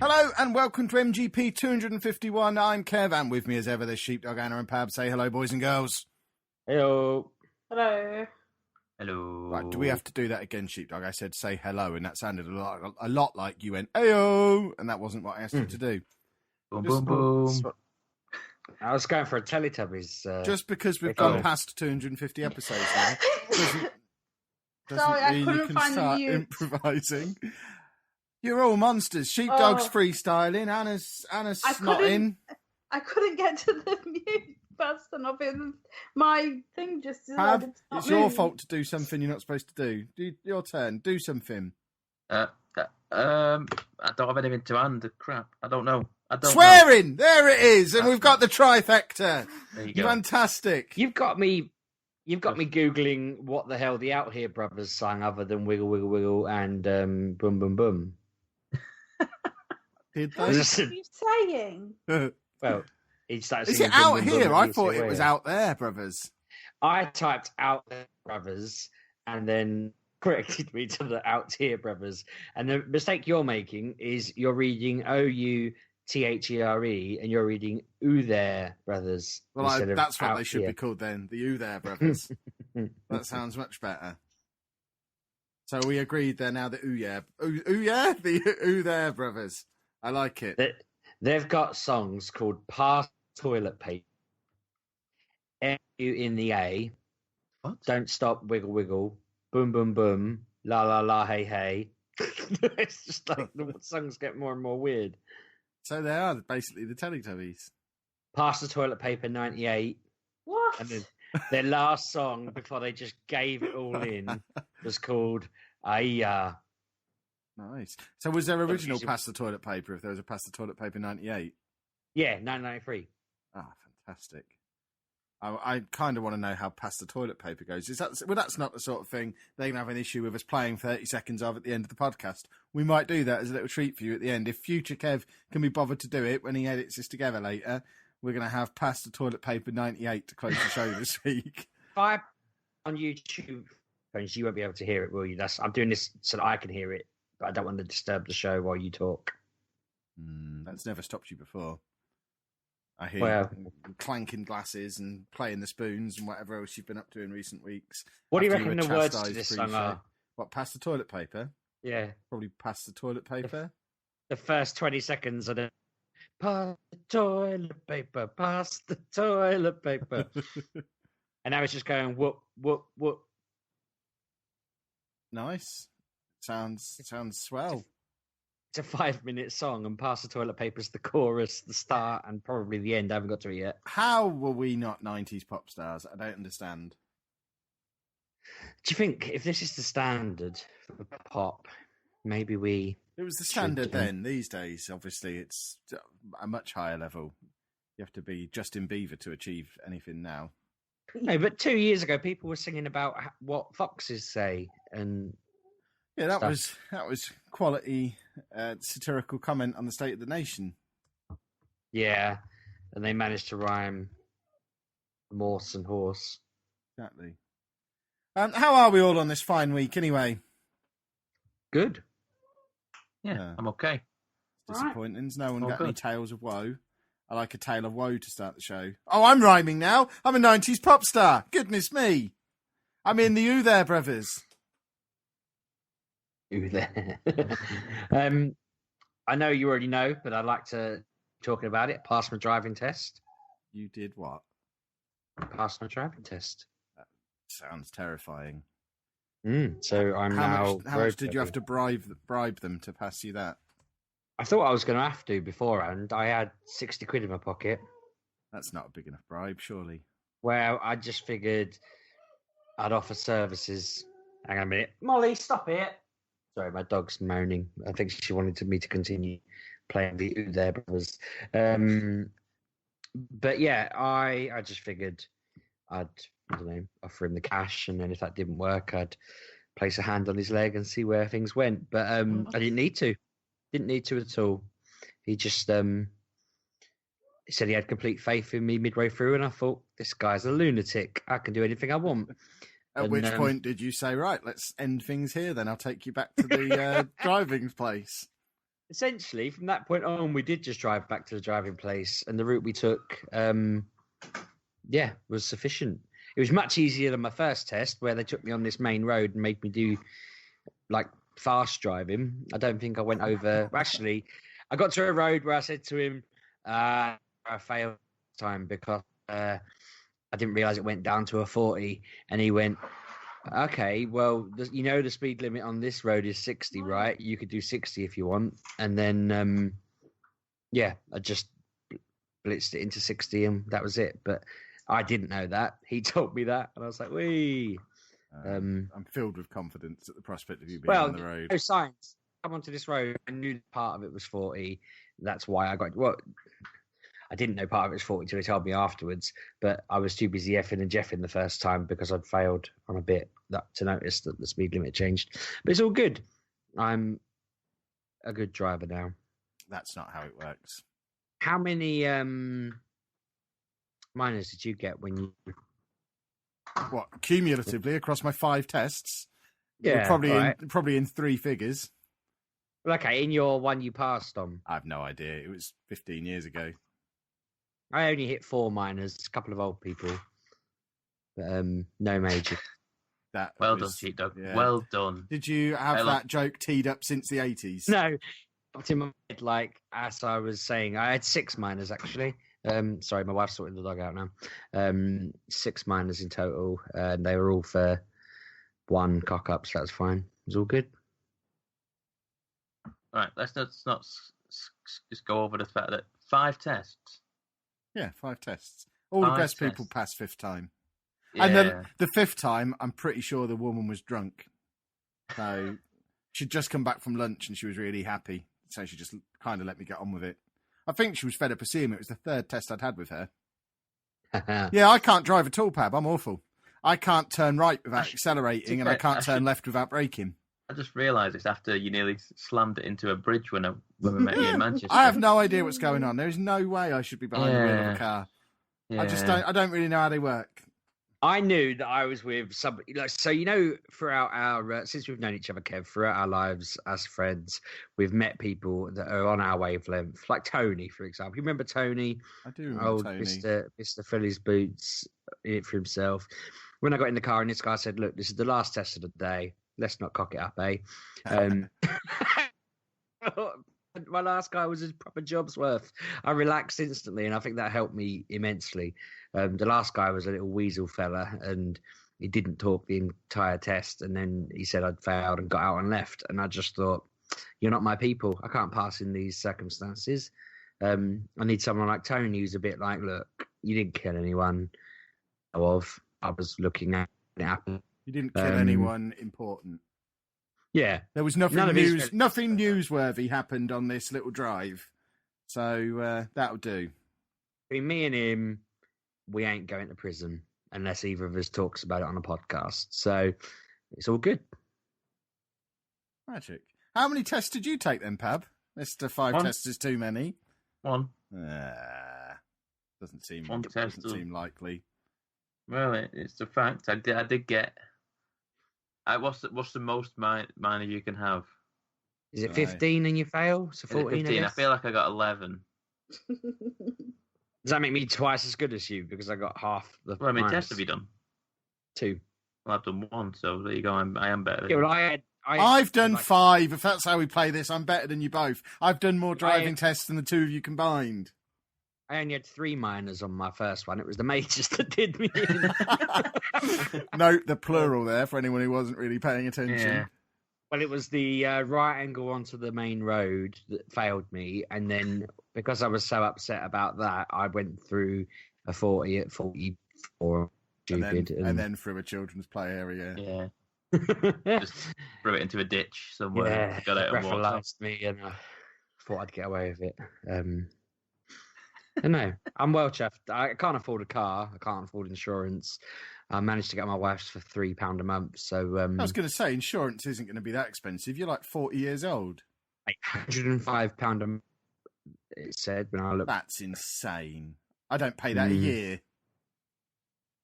Hello and welcome to MGP251. I'm Kev, and with me as ever, there's Sheepdog, Anna and Pab. Say hello, boys and girls. Hello. Hello. Hello. Right, do we have to do that again, Sheepdog? I said say hello, and that sounded a lot like you went, ayo, and that wasn't what I asked you to do. Boom, boom, boom. I was going for a Teletubbies. Just because we've gone past 250 episodes now, doesn't Sorry, I mean couldn't you can find the start mute. improvising. You're all monsters. Sheepdog's freestyling. Anna's snotting. I couldn't get to the mute button of it. My thing just decided to not It's your move. fault to do something you're not supposed to do. Your turn. Do something. I don't have anything to hand. Crap. I don't know. Swearing! There it is! And we've got the trifecta. There you go. Fantastic. You've got me Googling what the hell the Out Here Brothers sang other than Wiggle, Wiggle, Wiggle and Boom, Boom, Boom. Did What they? are you saying? Well, he started Is singing it Out Boom, Boom, Here? Boom, I and thought you it was say, Out There, brothers. I typed Out There Brothers and then corrected me to the Out Here Brothers. And the mistake you're making is you're reading OUTHERE and you're reading Ooh There Brothers. Well, instead of that's what Out they should Here. be called then. The You There Brothers. That sounds much better. So we agreed they're now the Ooh Yeah? The Ooh There Brothers. I like it. They've got songs called Pass Toilet Paper, M U in the A, What? Don't Stop, Wiggle Wiggle, Boom Boom Boom, La La La Hey Hey. It's just like the songs get more and more weird. So they are basically the Teletubbies. Pass the Toilet Paper 98, What? and then their last song before they just gave it all in was called Aya. Nice. So was there original Pass the Toilet Paper if there was a Pass the Toilet Paper 98? Yeah, 1993. Ah, fantastic. I kind of want to know how Pass the Toilet Paper goes. That's not the sort of thing they're going to have an issue with us playing 30 seconds of at the end of the podcast. We might do that as a little treat for you at the end. If future Kev can be bothered to do it when he edits this together later, we're going to have Pass the Toilet Paper 98 to close the show this week. If I on YouTube, you won't be able to hear it, will you? I'm doing this so that I can hear it, but I don't want to disturb the show while you talk. That's never stopped you before. I hear you clanking glasses and playing the spoons and whatever else you've been up to in recent weeks. What do you After reckon were the words to chastised this pre-show. song are? What, Pass the Toilet Paper? Yeah. Probably Pass the Toilet Paper. The first 20 seconds are the pass the toilet paper, pass the toilet paper. And now it's just going whoop, whoop, whoop. Nice. Sounds swell. It's a 5-minute song, and pass the toilet paper's the chorus, the start, and probably the end. I haven't got to it yet. How were we not 90s pop stars? I don't understand. Do you think if this is the standard for pop, maybe we... It was the standard then. These days, obviously, it's a much higher level. You have to be Justin Bieber to achieve anything now. No, but 2 years ago, people were singing about what foxes say, and yeah, that was quality satirical comment on the state of the nation. Yeah, and they managed to rhyme morse and horse. Exactly. How are we all on this fine week, anyway? Good. Yeah, I'm okay. Disappointing. No one All got any good. tales of woe. I like a tale of woe to start the show. Oh, I'm rhyming now. I'm a 90s pop star. Goodness me. I'm in the You There Brothers. Ooh, there. I know you already know, but I'd like to talking about it. Pass my driving test. You did what? Pass my driving test. Sounds terrifying. So I'm How much did you have to bribe them to pass you that? I thought I was going to have to beforehand. I had 60 quid in my pocket. That's not a big enough bribe, surely. Well, I just figured I'd offer services. Hang on a minute. Molly, stop it. Sorry, my dog's moaning. I think she wanted me to continue playing the Ooh There Brothers. But yeah, I just figured I'd, I don't know, offer him the cash, and then if that didn't work, I'd place a hand on his leg and see where things went. But I didn't need to. Didn't need to at all. He just he said he had complete faith in me midway through, and I thought, this guy's a lunatic. I can do anything I want. At which point did you say, right, let's end things here then. I'll take you back to the driving place. essentially, from that point on, we did just drive back to the driving place, and the route we took, was sufficient. It was much easier than my first test, where they took me on this main road and made me do like fast driving. I don't think I went over. Actually, I got to a road where I said to him, "I failed this time because I didn't realize it went down to a 40," and he went, "Okay, well, the speed limit on this road is 60, right? You could do 60 if you want." And then, I just blitzed it into 60, and that was it. But I didn't know that. He told me that, and I was like, "Wee." I'm filled with confidence at the prospect of you being on the road. No science. Come onto this road. I knew part of it was 40. That's why I got. Well, I didn't know part of it was 40 until he told me afterwards. But I was too busy effing and jeffing the first time because I'd failed on a bit to notice that the speed limit changed. But it's all good. I'm a good driver now. That's not how it works. How many minors did you get when you? What, cumulatively across my 5 tests? Yeah, We're probably in 3 figures. Well, okay, in your one you passed on. I have no idea. It was 15 years ago. I only hit 4 minors, a couple of old people, but no major. Well done, Cheat Dog. Yeah. Well done. Did you have that joke teed up since the 80s? No. Up in my head, like as I was saying, I had 6 minors actually. Sorry, my wife's sorting the dog out now. 6 minors in total, and they were all for 1 cock up, so that's fine. It was all good. All right, let's not just go over the fact that 5 tests. Yeah, 5 tests. All the best people pass 5th time. Yeah. And then the 5th time, I'm pretty sure the woman was drunk. So she'd just come back from lunch and she was really happy. So she just kind of let me get on with it. I think she was fed up of seeing me. It was the 3rd test I'd had with her. Yeah, I can't drive at all, Pab. I'm awful. I can't turn right without accelerating, and I can't turn left without braking. I just realised it's after you nearly slammed it into a bridge when we met you in Manchester. I have no idea what's going on. There is no way I should be behind the wheel of a car. Yeah. I don't really know how they work. I knew that I was with somebody. So, throughout our, since we've known each other, Kev, throughout our lives as friends, we've met people that are on our wavelength, like Tony, for example. You remember Tony? I do remember Tony. Mr. Philly's boots, in it for himself. When I got in the car and this guy said, "Look, this is the last test of the day. Let's not cock it up, eh?" My last guy was his proper job's worth. I relaxed instantly, and I think that helped me immensely. The last guy was a little weasel fella, and he didn't talk the entire test, and then he said I'd failed and got out and left. And I just thought, you're not my people. I can't pass in these circumstances. I need someone like Tony who's a bit like, look, you didn't kill anyone. I was looking at it happen. You didn't kill anyone important. Yeah. There was nothing newsworthy happened on this little drive. So that'll do. Between me and him, we ain't going to prison unless either of us talks about it on a podcast. So it's all good. Magic. How many tests did you take then, Pab? Mr. 5 tests is too many. 1. Doesn't seem likely. Well, it's a fact. I did get. What's the most minor you can have? Is it 15 and you fail? So 14. 15. I feel like I got 11. Does that make me twice as good as you because I got half the? Well, how many tests have you done? 2. Well, I've done 1, so there you go. I am better. Yeah, well, I've done 5. If that's how we play this, I'm better than you both. I've done more driving tests than the 2 of you combined. I only had 3 minors on my first one. It was the majors that did me in. Note the plural there for anyone who wasn't really paying attention. Yeah. Well, it was the right angle onto the main road that failed me. And then because I was so upset about that, I went through a 40 at 44. Stupid. And then through a children's play area. Yeah. Just threw it into a ditch somewhere. Yeah, got out and walked me, and I thought I'd get away with it. No, I'm well chuffed. I can't afford a car. I can't afford insurance. I managed to get my wife's for £3 a month. So I was going to say insurance isn't going to be that expensive. You're like 40 years old. £105 a month. It said when I looked. That's insane. I don't pay that a year.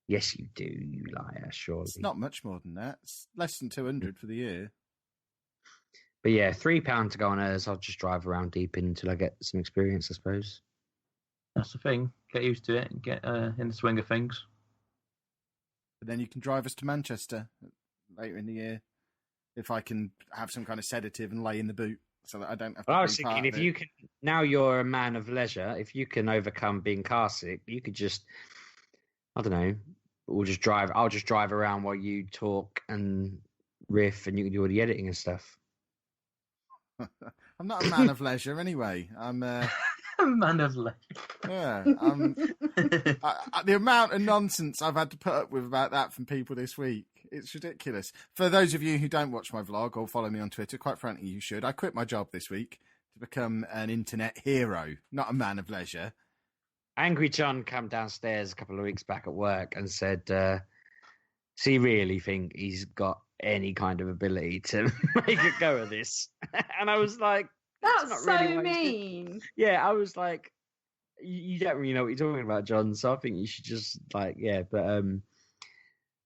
Yes, you do, you liar. Surely it's not much more than that. It's less than 200 for the year. But yeah, £3 to go on hers. I'll just drive around deep until I get some experience, I suppose. That's the thing. Get used to it and get in the swing of things. But then you can drive us to Manchester later in the year if I can have some kind of sedative and lay in the boot so that I don't have to. Well, I was thinking if you can, now you're a man of leisure, if you can overcome being car sick, you could just, I don't know, I'll just drive around while you talk and riff and you can do all the editing and stuff. I'm not a man of leisure anyway. I'm a man of leisure. Yeah, the amount of nonsense I've had to put up with about that from people this week, it's ridiculous. For those of you who don't watch my vlog or follow me on Twitter, quite frankly, you should. I quit my job this week to become an internet hero, not a man of leisure. Angry John came downstairs a couple of weeks back at work and said, does he really think he's got any kind of ability to make a go of this? And I was like, that's not so really mean. Yeah, I was like, you don't really know what you're talking about, John. So I think you should just but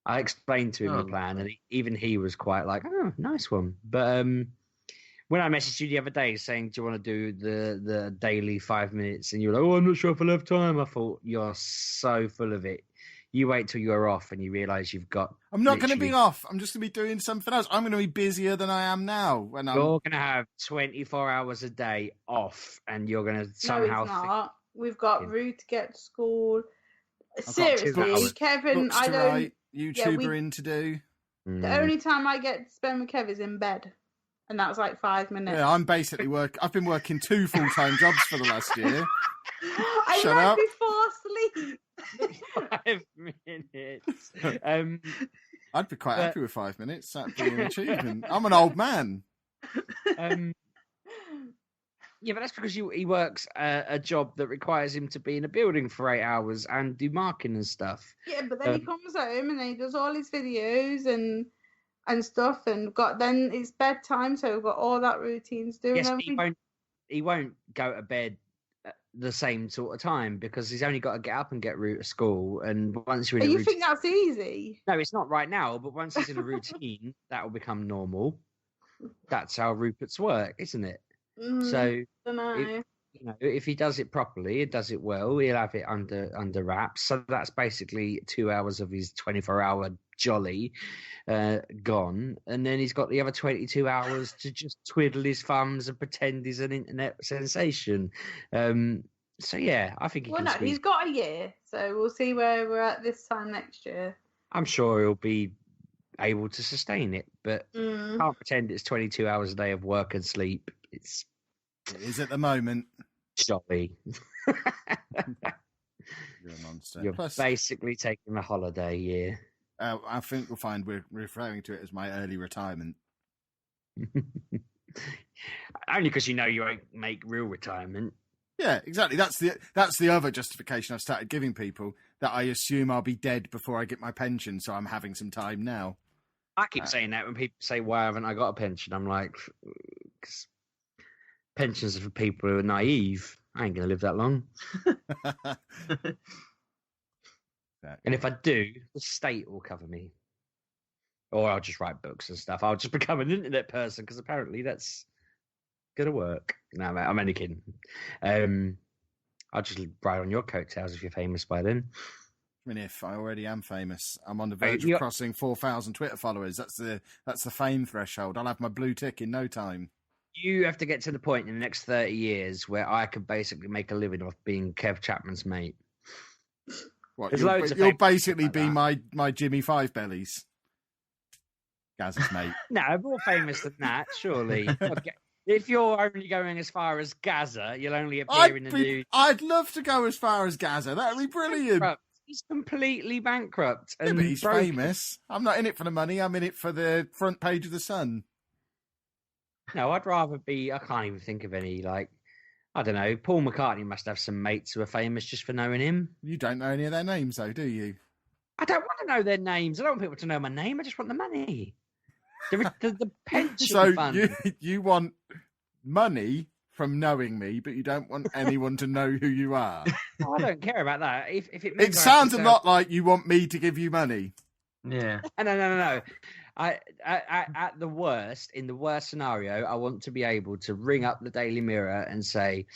I explained to him the plan, and even he was quite like, oh, nice one. But when I messaged you the other day saying, do you want to do the daily 5 minutes? And you were like, oh, I'm not sure if I'll have time. I thought, you're so full of it. You wait till you're off and you realise you've got... I'm not going to be off. I'm just going to be doing something else. I'm going to be busier than I am now. You're going to have 24 hours a day off and you're going to somehow... No, it's not. We've got Rue to get to school. Seriously, Kevin, I don't... Write, YouTuber in to do. The only time I get to spend with Kev is in bed. And that's like 5 minutes. Yeah, I'm basically I've been working 2 full-time jobs for the last year. Shut up. Before sleep. 5 minutes. I'd be quite happy with 5 minutes. That'd be an achievement. I'm an old man. Yeah, but that's because he works a job that requires him to be in a building for 8 hours and do marking and stuff. Yeah, but then he comes home and then he does all his videos and stuff, and then it's bedtime, so we've got all that routine to do. Yes, he won't go to bed at the same sort of time because he's only got to get up and get Rue to school. And once you're in you think that's easy? No, it's not right now. But once he's in a routine, that will become normal. That's how Rupert's work, isn't it? So if he does it properly, he does it well, he'll have it under wraps. So that's basically 2 hours of his 24-hour jolly gone, and then he's got the other 22 hours to just twiddle his thumbs and pretend he's an internet sensation. So yeah, I think he's got a year, so we'll see where we're at this time next year. I'm sure he'll be able to sustain it, but can't pretend it's 22 hours a day of work and sleep. It is at the moment. Jolly. You're a monster. You're basically taking a holiday year. I think we'll find we're referring to it as my early retirement. Only because you won't make real retirement. Yeah, exactly. That's the other justification I've started giving people, that I assume I'll be dead before I get my pension, so I'm having some time now. I keep saying that when people say, why haven't I got a pension? I'm like, pensions are for people who are naive. I ain't going to live that long. And if I do, the state will cover me. Or I'll just write books and stuff. I'll just become an internet person because apparently that's going to work. No, I'm only kidding. I'll just ride on your coattails if you're famous by then. I mean, if I already am famous, I'm on the verge of crossing 4,000 Twitter followers. That's the fame threshold. I'll have my blue tick in no time. You have to get to the point in the next 30 years where I could basically make a living off being Kev Chapman's mate. What, you'll basically be my Jimmy Five Bellies. Gazza's mate. No, more famous than that, surely. Okay. If you're only going as far as Gaza, you'll only appear in the news. I'd love to go as far as Gaza. That'd be brilliant. He's completely bankrupt. Yeah, but he's famous. I'm not in it for the money. I'm in it for the front page of the Sun. No, I'd rather be... I can't even think of any, I don't know. Paul McCartney must have some mates who are famous just for knowing him. You don't know any of their names, though, do you? I don't want to know their names. I don't want people to know my name. I just want the money. The pension fund. So you want money from knowing me, but you don't want anyone to know who you are. I don't care about that. If it sounds a lot like you want me to give you money. Yeah. No. At the worst, in the worst scenario, I want to be able to ring up the Daily Mirror and say,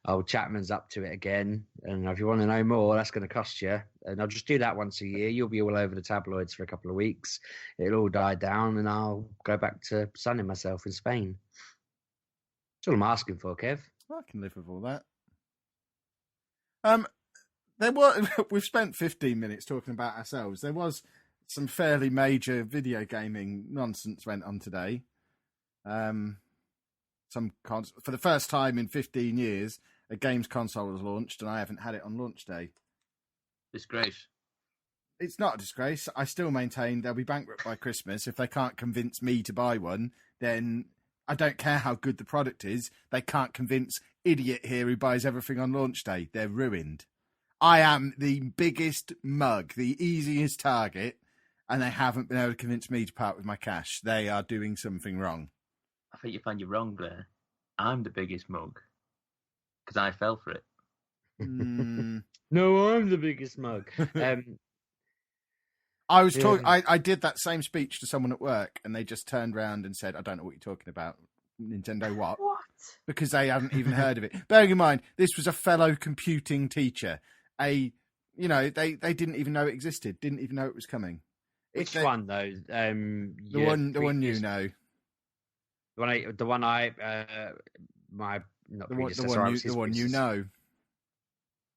"Oh, Chapman's up to it again, and if you want to know more, that's going to cost you." And I'll just do that once a year. You'll be all over the tabloids for a couple of weeks. It'll all die down, and I'll go back to sunning myself in Spain. That's all I'm asking for, Kev. I can live with all that. We've spent 15 minutes talking about ourselves. There was some fairly major video gaming nonsense went on today. For the first time in 15 years, a games console was launched, and I haven't had it on launch day. Disgrace. It's not a disgrace. I still maintain they'll be bankrupt by Christmas. If they can't convince me to buy one, then I don't care how good the product is. They can't convince idiot here who buys everything on launch day. They're ruined. I am the biggest mug, the easiest target, and they haven't been able to convince me to part with my cash. They are doing something wrong. I think you find you're wrong there. I'm the biggest mug because I fell for it. No, I'm the biggest mug. I was talking. I did that same speech to someone at work, and they just turned around and said, "I don't know what you're talking about. Nintendo what?" What? Because they hadn't even heard of it. Bearing in mind, this was a fellow computing teacher. They didn't even know it existed. Didn't even know it was coming. Which one though? The one you know. The one you know.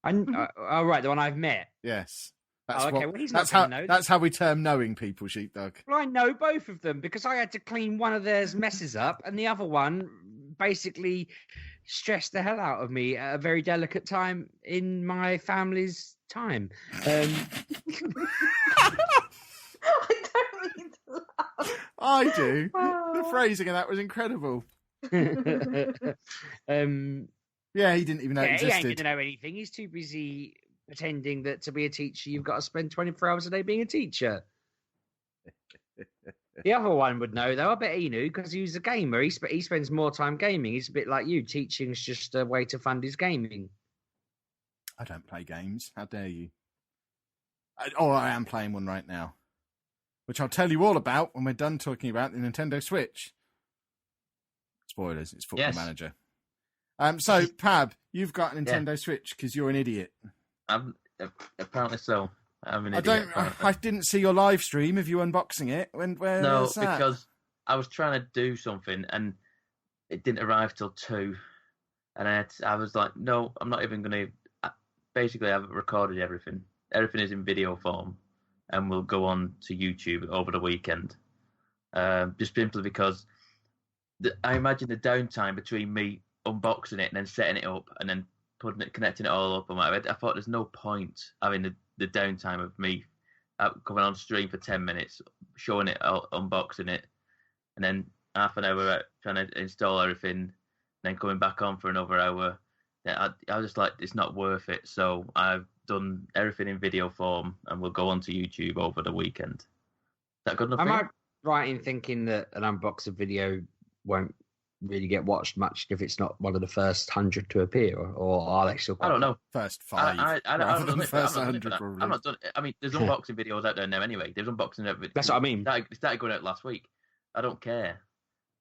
Oh right, the one I've met. Yes. That's how we term knowing people, Sheepdog. Well, I know both of them because I had to clean one of theirs messes up, and the other one basically stressed the hell out of me at a very delicate time in my family's time. I don't mean to laugh. I do. The phrasing of that was incredible. Yeah, he didn't even know it existed. He ain't going to know anything. He's too busy pretending that to be a teacher, you've got to spend 24 hours a day being a teacher. The other one would know, though. I bet he knew because he was a gamer. He spends more time gaming. He's a bit like you. Teaching's just a way to fund his gaming. I don't play games. How dare you? I am playing one right now, which I'll tell you all about when we're done talking about the Nintendo Switch. Spoilers, it's Football Manager. So, Pab, you've got a Nintendo Switch because you're an idiot. Apparently so. I'm an idiot. I didn't see your live stream of you unboxing it. Where no, was that? Because I was trying to do something and it didn't arrive till 2. And I was like, no, I'm not even going to. Basically, I've recorded everything. Everything is in video form and will go on to YouTube over the weekend. Just simply because I imagine the downtime between me unboxing it and then setting it up and then connecting it all up and whatever. I thought there's no point having the downtime of me coming on stream for 10 minutes, showing it, unboxing it, and then half an hour trying to install everything, and then coming back on for another hour. I was just like, it's not worth it. So I've done everything in video form and we'll go onto YouTube over the weekend. Is that good enough? Am I right in thinking that an unboxing video won't really get watched much if it's not one of the first 100 to appear, or are they still? I don't know. First 5. I don't know. First 100. I'm not done. I mean, there's unboxing videos out there now anyway. There's unboxing. That's what I mean. It started going out last week. I don't care.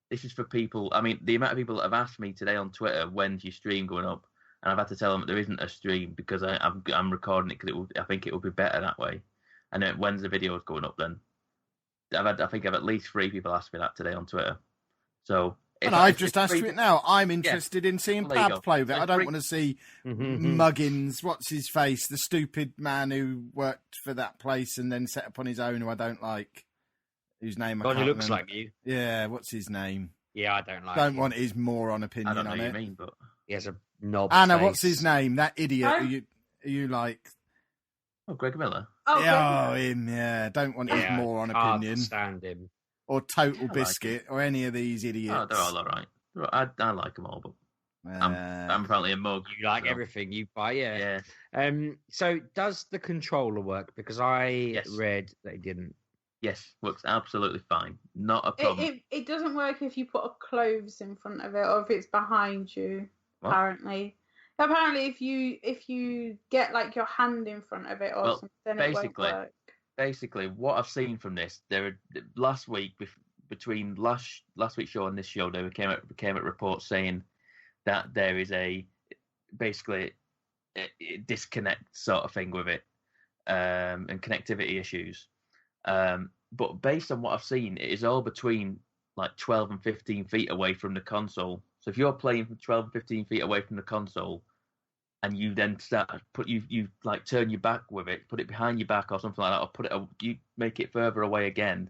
This is for people. I mean, the amount of people that have asked me today on Twitter, when's your stream going up? And I've had to tell them there isn't a stream because I'm recording it because I think it will be better that way. And then when's the videos going up then? I think I've at least 3 people asked me that today on Twitter. So. And I've just asked you it now. I'm interested in seeing Pab play with it. I don't want to see Muggins, what's his face, the stupid man who worked for that place and then set up on his own who I don't like. Whose name I can't he looks remember. like you. Yeah, what's his name? Yeah, I don't like Don't him. want his moron opinion I don't know on what it. you mean, but he has a knob Anna, face. what's his name? That idiot Huh? who you like. Oh, Greg Miller. Oh, Yeah, him, yeah. Don't want his moron opinion. Can't stand him. Or Total like Biscuit, or any of these idiots. Oh, they're all right. I like them all, but I'm apparently a mug. You like so. everything you buy, yeah. Yeah. So does the controller work? Because I read that it didn't. Yes, works absolutely fine. Not a problem. It doesn't work if you put a clothes in front of it or if it's behind you. What? Apparently, if you get like your hand in front of it or something, basically, it won't work. basically, what I've seen from this, last week between last week's show and this show, there came out reports saying that there is basically a disconnect sort of thing with it, and connectivity issues. But based on what I've seen, it is all between like 12 and 15 feet away from the console. So if you're playing from 12 and 15 feet away from the console, and you then you like turn your back with it, put it behind your back or something like that, or you make it further away again,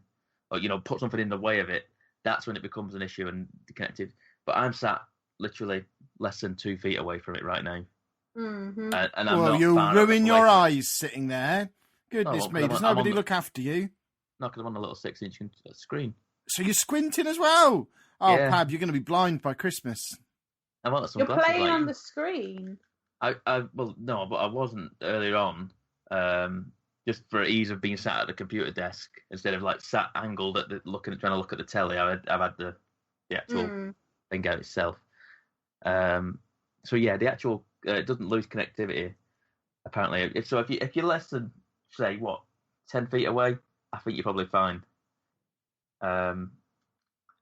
or put something in the way of it, that's when it becomes an issue and connected. But I'm sat literally less than 2 feet away from it right now. Mm-hmm. And I'm well, not you'll far ruin enough your away eyes sitting there. Goodness Oh, me, I'm does on nobody the- look after you? No, because I'm on a little 6-inch screen. So you're squinting as well? Oh, Yeah. Pab, you're going to be blind by Christmas. I want some You're glasses. playing like on you. the screen. Well, no, but I wasn't earlier on. Just for ease of being sat at the computer desk instead of like sat angled at trying to look at the telly. I've had the actual thing out itself. So yeah, the actual it doesn't lose connectivity. Apparently, if you're less than say 10 feet away, I think you're probably fine. And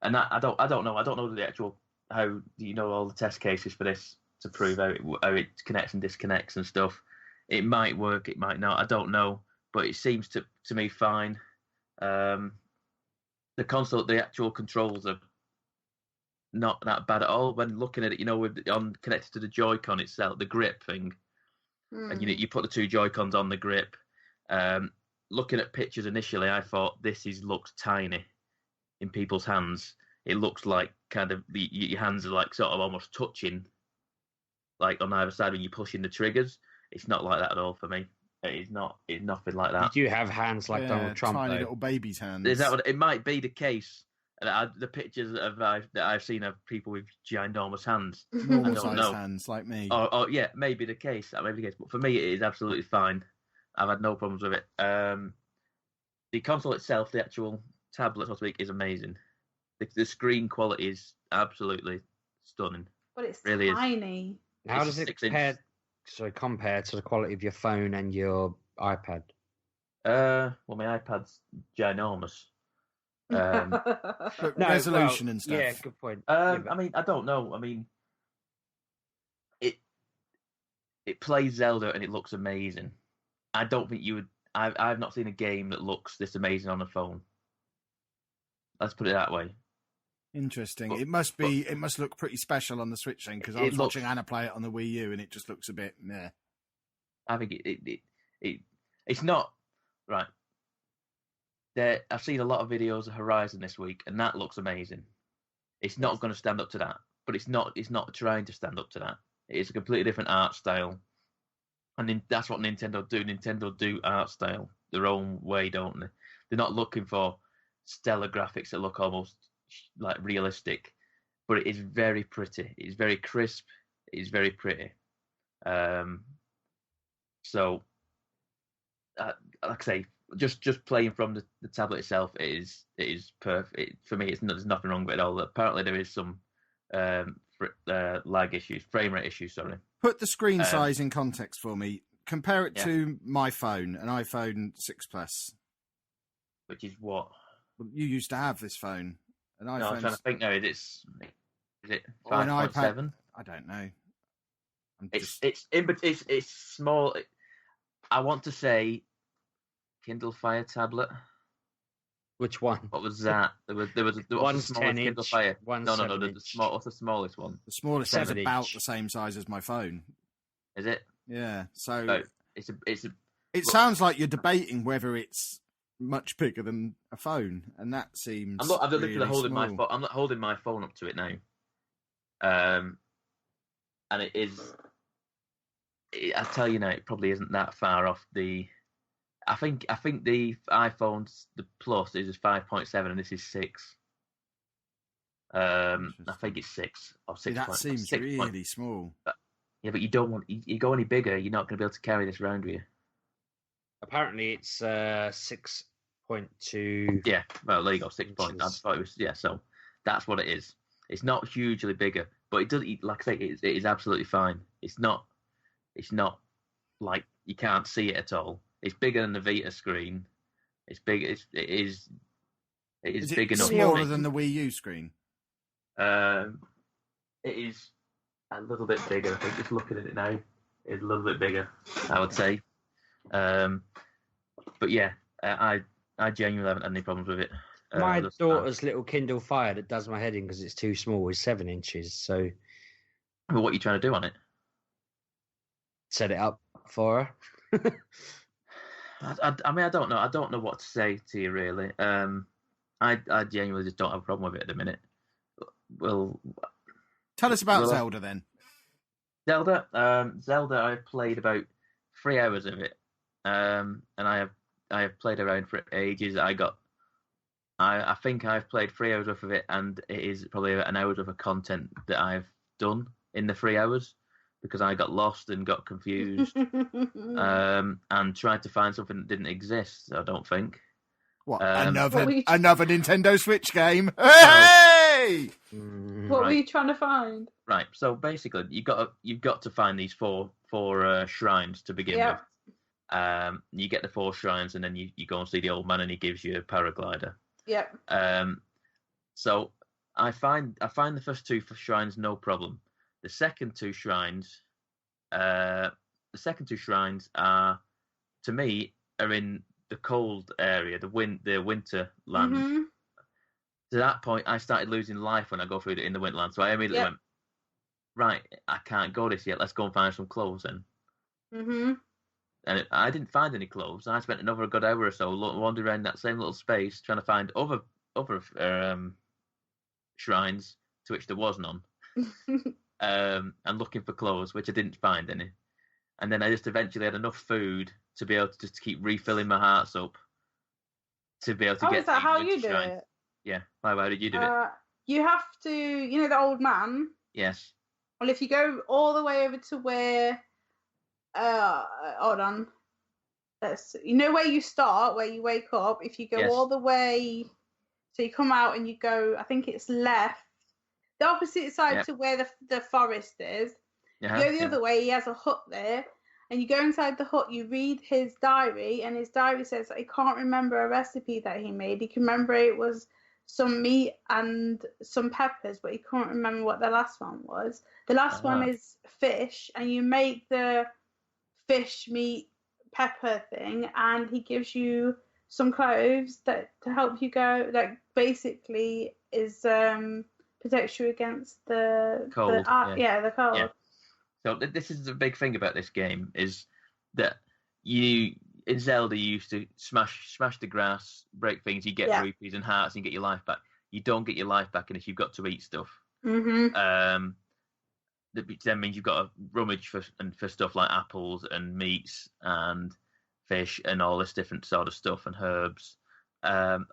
that I don't know. I don't know the actual how all the test cases for this to prove how it connects and disconnects and stuff. It might work, it might not. I don't know, but it seems to me fine. The console, the actual controls are not that bad at all. When looking at it, connected to the Joy-Con itself, the grip thing, and you put the two Joy-Cons on the grip. Looking at pictures initially, I thought looks tiny in people's hands. It looks like kind of your hands are like sort of almost touching, like on either side when you're pushing the triggers. It's not like that at all for me. It's not. It's nothing like that. Did you have hands like Donald Trump? Tiny though? little baby's hands. Is that what, it might be the case. The pictures that I've seen of people with ginormous hands. Normal I don't size know. hands like me. Oh yeah, maybe the case. That may be the case. But for me, it is absolutely fine. I've had no problems with it. The console itself, the actual tablet, so to speak, is amazing. The screen quality is absolutely stunning. But it's Really is. tiny. How It's does it 6-inch. compare to the quality of your phone and your iPad? Well, my iPad's ginormous. But resolution and stuff. Yeah, good point. I mean, I don't know. I mean, it plays Zelda and it looks amazing. I don't think you would. I've not seen a game that looks this amazing on a phone. Let's put it that way. Interesting. But- it must look pretty special on the Switch thing, because I was watching Anna play it on the Wii U and it just looks a bit meh. I think it's not right. I've seen a lot of videos of Horizon this week, and that looks amazing. It's not going to stand up to that, but it's not trying to stand up to that. It's a completely different art style, and that's what Nintendo do. Nintendo do art style their own way, don't they? They're not looking for stellar graphics that look almost like realistic, but it is very pretty. It's very crisp. It's very pretty. So, like I say, just playing from the tablet itself, it is perfect. For me, there's nothing wrong with it at all. Apparently, there is some lag issues, frame rate issues. Sorry. Put the screen size in context for me. Compare it Yeah. to my phone, an iPhone 6 Plus. Which is what? You used to have this phone. An No, I'm iPhone. trying to think now. Is it Or an 5.7? I don't know. It's small. I want to say Kindle Fire tablet. Which one? What was that? There was what's the One's smallest 10 Kindle inch, Fire. one's No. 7 The inch. small. What's the smallest one? The smallest one's 7 about inch. the same size as my phone. Is it? Yeah. So Oh, it's a. it sounds like you're debating whether it's much bigger than a phone, and that seems. I'm not literally really holding my small. phone. I'm not holding my phone up to it now. And it is. I tell you now, it probably isn't that far off the. I think the iPhone's the Plus is 5.7 and this is 6. I think it's 6 or 6. That seems 6 really small. Yeah, but you don't want you go any bigger, you're not going to be able to carry this around with you. Apparently, it's 6.2. Yeah, well there you go, 6 points. I Inches. thought it was so. That's what it is. It's not hugely bigger, but it does. Like I say, it is absolutely fine. It's not like you can't see it at all. It's bigger than the Vita screen, It's big. It is Is big it enough. smaller than the Wii U screen? It is a little bit bigger. I think just looking at it now, it's a little bit bigger. I would say. But yeah, I genuinely haven't had any problems with it. My daughter's little Kindle Fire that does my head in because it's too small is 7 inches. So, Well, what are you trying to do on it? set it up for her. I mean, I don't know. I don't know what to say to you, really. I genuinely just don't have a problem with it at the minute. Well, tell us about Zelda then. Zelda, I've played about 3 hours of it, and I have played around for ages. I think I've played 3 hours worth of it, and it is probably an hour's worth of content that I've done in the 3 hours because I got lost and got confused, and tried to find something that didn't exist. I don't think. What another Nintendo Switch game? Hey! What were you trying to find? Right. So basically, you've got to find these four shrines to begin with. You get the 4 shrines, and then you go and see the old man, and he gives you a paraglider. Yep. So I find the first 2 shrines no problem. The second 2 shrines, are, to me, are in the cold area, the winter land. Mm-hmm. To that point, I started losing life when I go through in the winterland. So I immediately went, right, I can't go this yet. Let's go and find some clothes then. Mm-hmm. And I didn't find any clothes. I spent another good hour or so wandering around that same little space trying to find other shrines, to which there was none, and looking for clothes, which I didn't find any. And then I just eventually had enough food to be able to just keep refilling my hearts up to be able to get. Is that how you do shrines. it? Yeah. How did you do it? You have to, the old man. Yes. Well, if you go all the way over to where, hold on, where you start, where you wake up. If you go all the way, so you come out and you go, I think it's left, the opposite side to where the forest is. You go the other way. He has a hut there, and you go inside the hut. You read his diary, and his diary says that he can't remember a recipe that he made. He can remember it was some meat and some peppers, but he can't remember what the last one was. The last one is fish, and you make the fish meat pepper thing, and he gives you some clothes that to help you go, that basically is protects you against the cold. The cold. Yeah. So this is the big thing about this game, is that in Zelda you used to smash the grass, break things, you get rupees and hearts, and you get your life back. You don't get your life back unless you've got to eat stuff. Mm-hmm. That then means you've got to rummage for stuff like apples and meats and fish and all this different sort of stuff and herbs.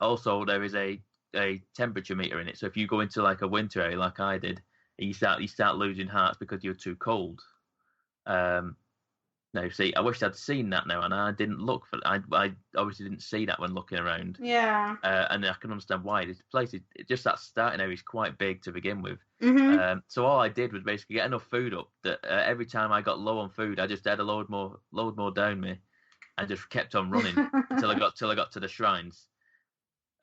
Also, there is a temperature meter in it. So if you go into like a winter area, like I did, you start losing hearts because you're too cold. No, see, I wish I'd seen that now, and I didn't look for. I obviously didn't see that when looking around. Yeah. And I can understand why. This place just that starting area is quite big to begin with. Mm-hmm. So all I did was basically get enough food up that every time I got low on food, I just had a load more down me, and just kept on running until I got to the shrines.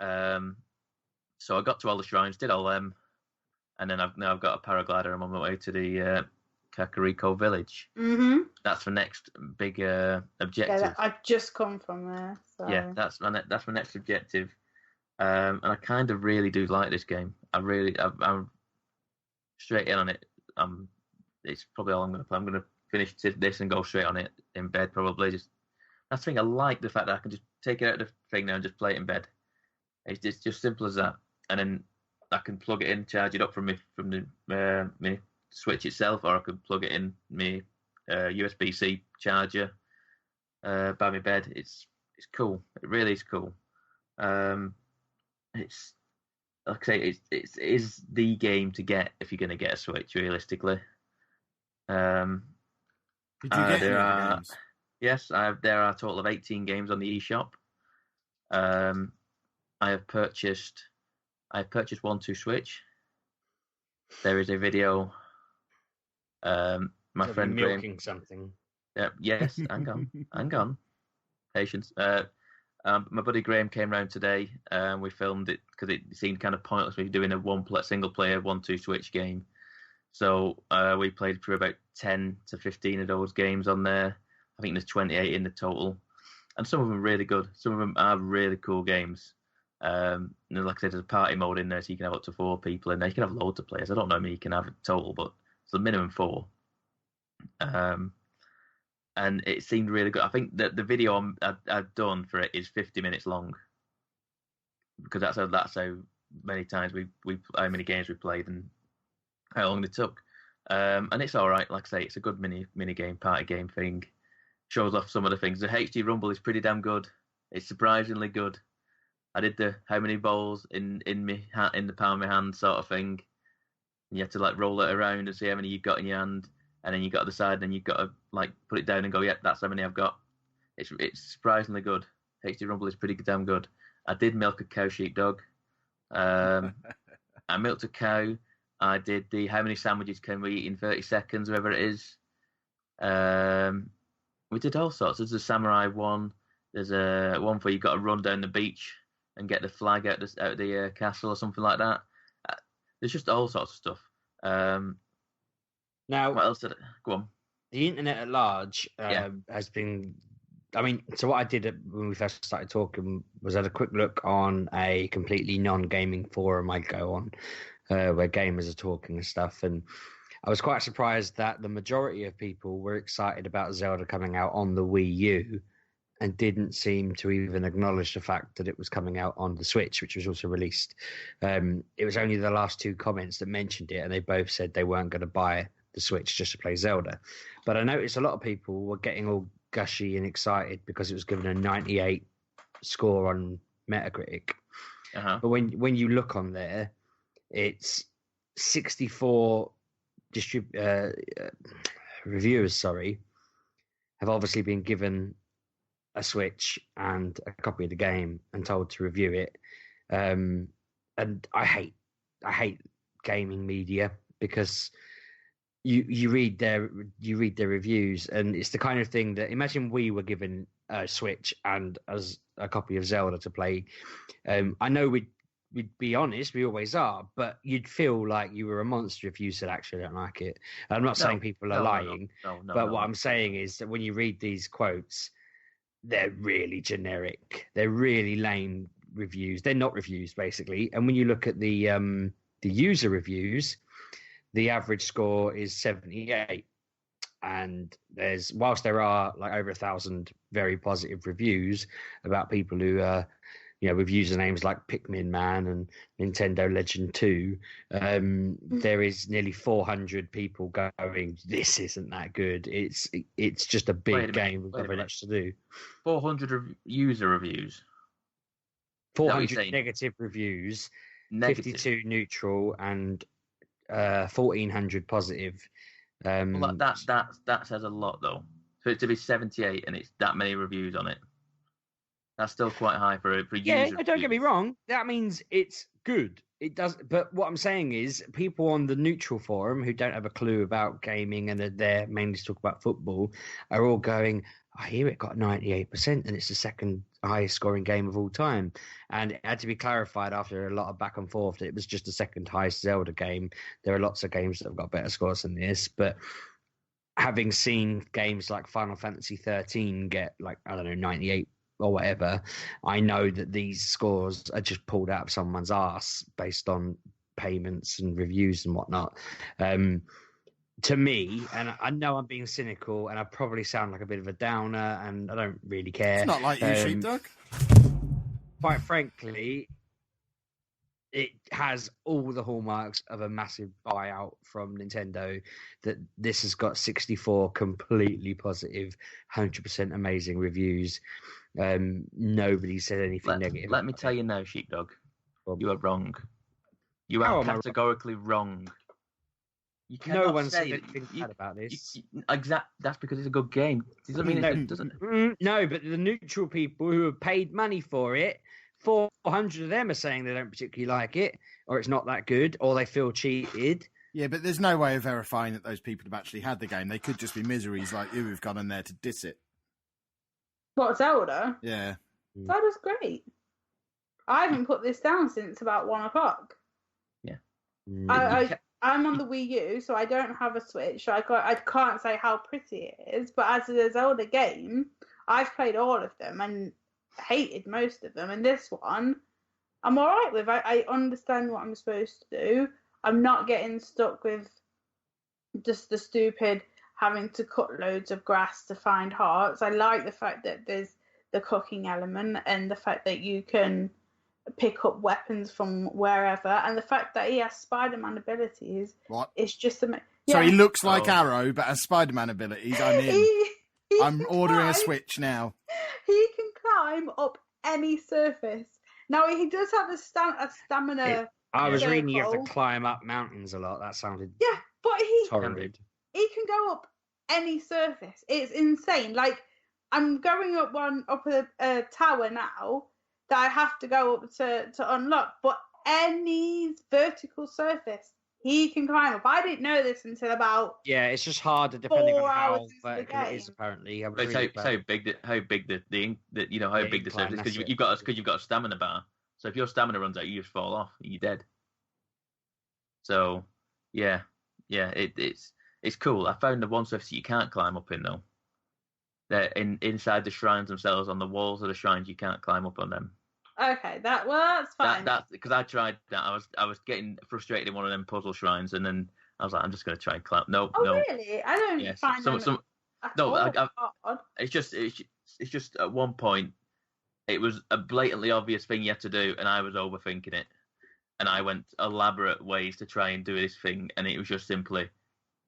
So I got to all the shrines, did all them, and then I've got a paraglider. I'm on my way to the Kakariko village. Mm-hmm. That's the next big objective. Yeah, I've just come from there. So. Yeah, that's my next objective. And I kind of really do like this game. I'm straight in on it. It's probably all I'm going to play. I'm going to finish this and go straight on it in bed probably. Just that's the thing. I like the fact that I can just take it out of the thing now and just play it in bed. It's just simple as that. And then I can plug it in, charge it up from the my Switch itself, or I could plug it in my USB-C charger by my bed. It's cool. It really is cool. It's like I say, it is the game to get if you're going to get a Switch. Realistically, did you get any other games? Yes, there are a total of 18 games on the eShop. I have purchased 1-2 Switch. There is a video. My friend milking Graham, something. yes, hang on, patience. My buddy Graham came round today. We filmed it because it seemed kind of pointless. We were doing a single player 1-2 switch game. So we played through about 10 to 15 of those games on there. I think there's 28 in the total. And some of them are really good. Some of them are really cool games. And like I said, there's a party mode in there, so you can have up to 4 people in there. You can have loads of players. I don't know how many you can have in total, but it's the minimum 4. And it seemed really good. I think that the video I've done for it is 50 minutes long, because that's how many times how many games we played and how long they took. And it's all right. Like I say, it's a good mini game, party game thing. Shows off some of the things. The HD Rumble is pretty damn good. It's surprisingly good. I did the how many balls in the palm of my hand sort of thing. And you have to like roll it around and see how many you got in your hand. And then you got to decide, and you've got to like put it down and go, yep, that's how many I've got. It's surprisingly good. HD Rumble is pretty damn good. I did milk a cow sheepdog. I milked a cow. I did the how many sandwiches can we eat in 30 seconds, whatever it is. We did all sorts. There's a samurai one. There's a one where you've got to run down the beach and get the flag out of the castle or something like that. There's just all sorts of stuff. Now, what else did go on? The internet at large has been. I mean, so what I did when we first started talking was I had a quick look on a completely non-gaming forum I go on, where gamers are talking and stuff, and I was quite surprised that the majority of people were excited about Zelda coming out on the Wii U, and didn't seem to even acknowledge the fact that it was coming out on the Switch, which was also released. It was only the last 2 comments that mentioned it, and they both said they weren't going to buy the Switch just to play Zelda. But I noticed a lot of people were getting all gushy and excited because it was given a 98 score on Metacritic. But when you look on there, it's 64 reviewers, have obviously been given a Switch and a copy of the game and told to review it. And I hate gaming media because you read their reviews, and it's the kind of thing that, imagine we were given a Switch and as a copy of Zelda to play. I know we'd be honest, we always are, but you'd feel like you were a monster if you said, actually, I don't like it. And I'm not saying people are lying, but what I'm saying is that when you read these quotes, they're really generic. They're really lame reviews. They're not reviews, basically. And when you look at the user reviews, the average score is 78. And whilst there are like over 1,000 very positive reviews about people who with usernames like Pikmin Man and Nintendo Legend 2, there is nearly 400 people going, this isn't that good. It's just a big game with very much to do. 400 user reviews? 400 negative reviews, 52 neutral, and 1,400 positive. Well, that says a lot, though. For it to be 78 and it's that many reviews on it, that's still quite high for user. Yeah, don't get me wrong. That means it's good. It does. But what I'm saying is, people on the neutral forum who don't have a clue about gaming and are there mainly to talk about football are all going, I hear it got 98% and it's the second highest scoring game of all time. And it had to be clarified after a lot of back and forth that it was just the second highest Zelda game. There are lots of games that have got better scores than this, but having seen games like Final Fantasy 13 get 98 or whatever, I know that these scores are just pulled out of someone's arse based on payments and reviews and whatnot. To me, and I know I'm being cynical and I probably sound like a bit of a downer and I don't really care. It's not like you, Sheepdog. Quite frankly, it has all the hallmarks of a massive buyout from Nintendo, that this has got 64 completely positive, 100% amazing reviews. Nobody said anything negative. Let me tell you now, Sheepdog, you are wrong. You are categorically wrong. You no one said anything bad about this. That's because it's a good game. Doesn't mean it doesn't. No, but the neutral people who have paid money for it, 400 of them are saying they don't particularly like it, or it's not that good, or they feel cheated. Yeah, but there's no way of verifying that those people have actually had the game. They could just be miseries like you who've gone in there to diss it. What, Zelda? Yeah. Zelda's great. I haven't put this down since about 1 o'clock. Yeah. I'm on the Wii U, so I don't have a Switch. So I can't say how pretty it is. But as a Zelda game, I've played all of them and hated most of them. And this one, I'm all right with. I understand what I'm supposed to do. I'm not getting stuck with just the stupid having to cut loads of grass to find hearts. I like the fact that there's the cooking element and the fact that you can pick up weapons from wherever, and the fact that he has Spider-Man abilities. What? It's just amazing. Yeah. So he looks like Arrow, but has Spider-Man abilities. I'm in. I'm ordering a Switch now. He can climb up any surface. Now he does have a stamina. I was reading you have to climb up mountains a lot. That sounded but torrid. He can go up any surface. It's insane. Like I'm going up a tower now that I have to go up to unlock, but any vertical surface he can climb up. I didn't know this until about it's just harder depending on how vertical it is. Game. Apparently, how big the surface is, because you've got a stamina bar. So if your stamina runs out, you just fall off. You're dead. So it's cool. I found the one surface that you can't climb up in though. They're inside the shrines themselves, on the walls of the shrines. You can't climb up on them. Okay, that's fine. That's because I tried that. I was getting frustrated in one of them puzzle shrines, and then I was like, I'm just going to try and climb. No. Really? I don't find them. It's just at one point, it was a blatantly obvious thing you had to do, and I was overthinking it, and I went elaborate ways to try and do this thing, and it was just simply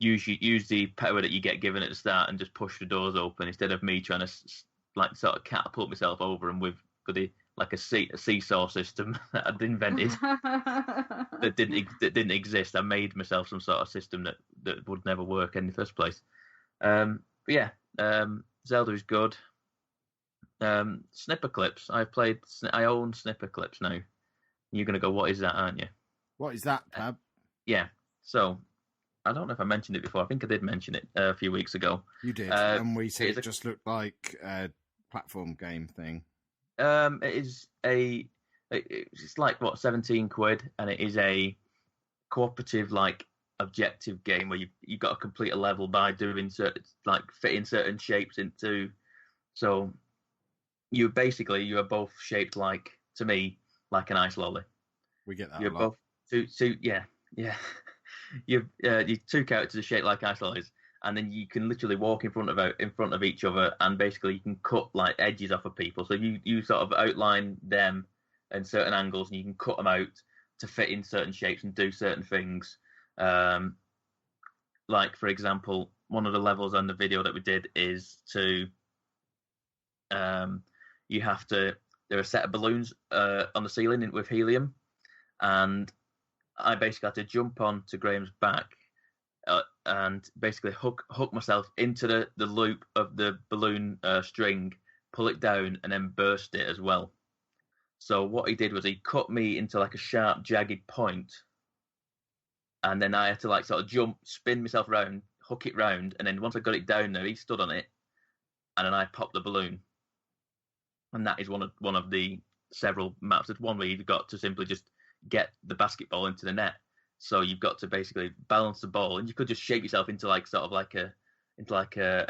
use the power that you get given at the start and just push the doors open instead of me trying to like sort of catapult myself over them with like a seesaw system that I'd invented that didn't exist. I made myself some sort of system that would never work in the first place. Zelda is good. Snipper clips. I own snipper clips now. You're gonna go, what is that, aren't you? What is that, Pab? Yeah. So I don't know if I mentioned it before. I think I did mention it a few weeks ago. You did, and we said it just looked like a platform game thing. It's like 17 quid, and it is a cooperative like objective game where you got to complete a level by doing fitting certain shapes into. So you are both shaped like, to me, like an ice lolly. We get that. You're both yeah. Your two characters are shaped like ice lollies, and then you can literally walk in front of each other, and basically you can cut like edges off of people. So you sort of outline them in certain angles, and you can cut them out to fit in certain shapes and do certain things. Like for example, one of the levels on the video that we did is to there are a set of balloons on the ceiling with helium, and I basically had to jump on to Graham's back and basically hook myself into the loop of the balloon string, pull it down, and then burst it as well. So what he did was he cut me into like a sharp, jagged point, and then I had to like sort of jump, spin myself around, hook it round, and then once I got it down there, he stood on it, and then I popped the balloon. And that is one of the several maps. There's one where you've got to simply just get the basketball into the net. So you've got to basically balance the ball, and you could just shape yourself into like sort of like an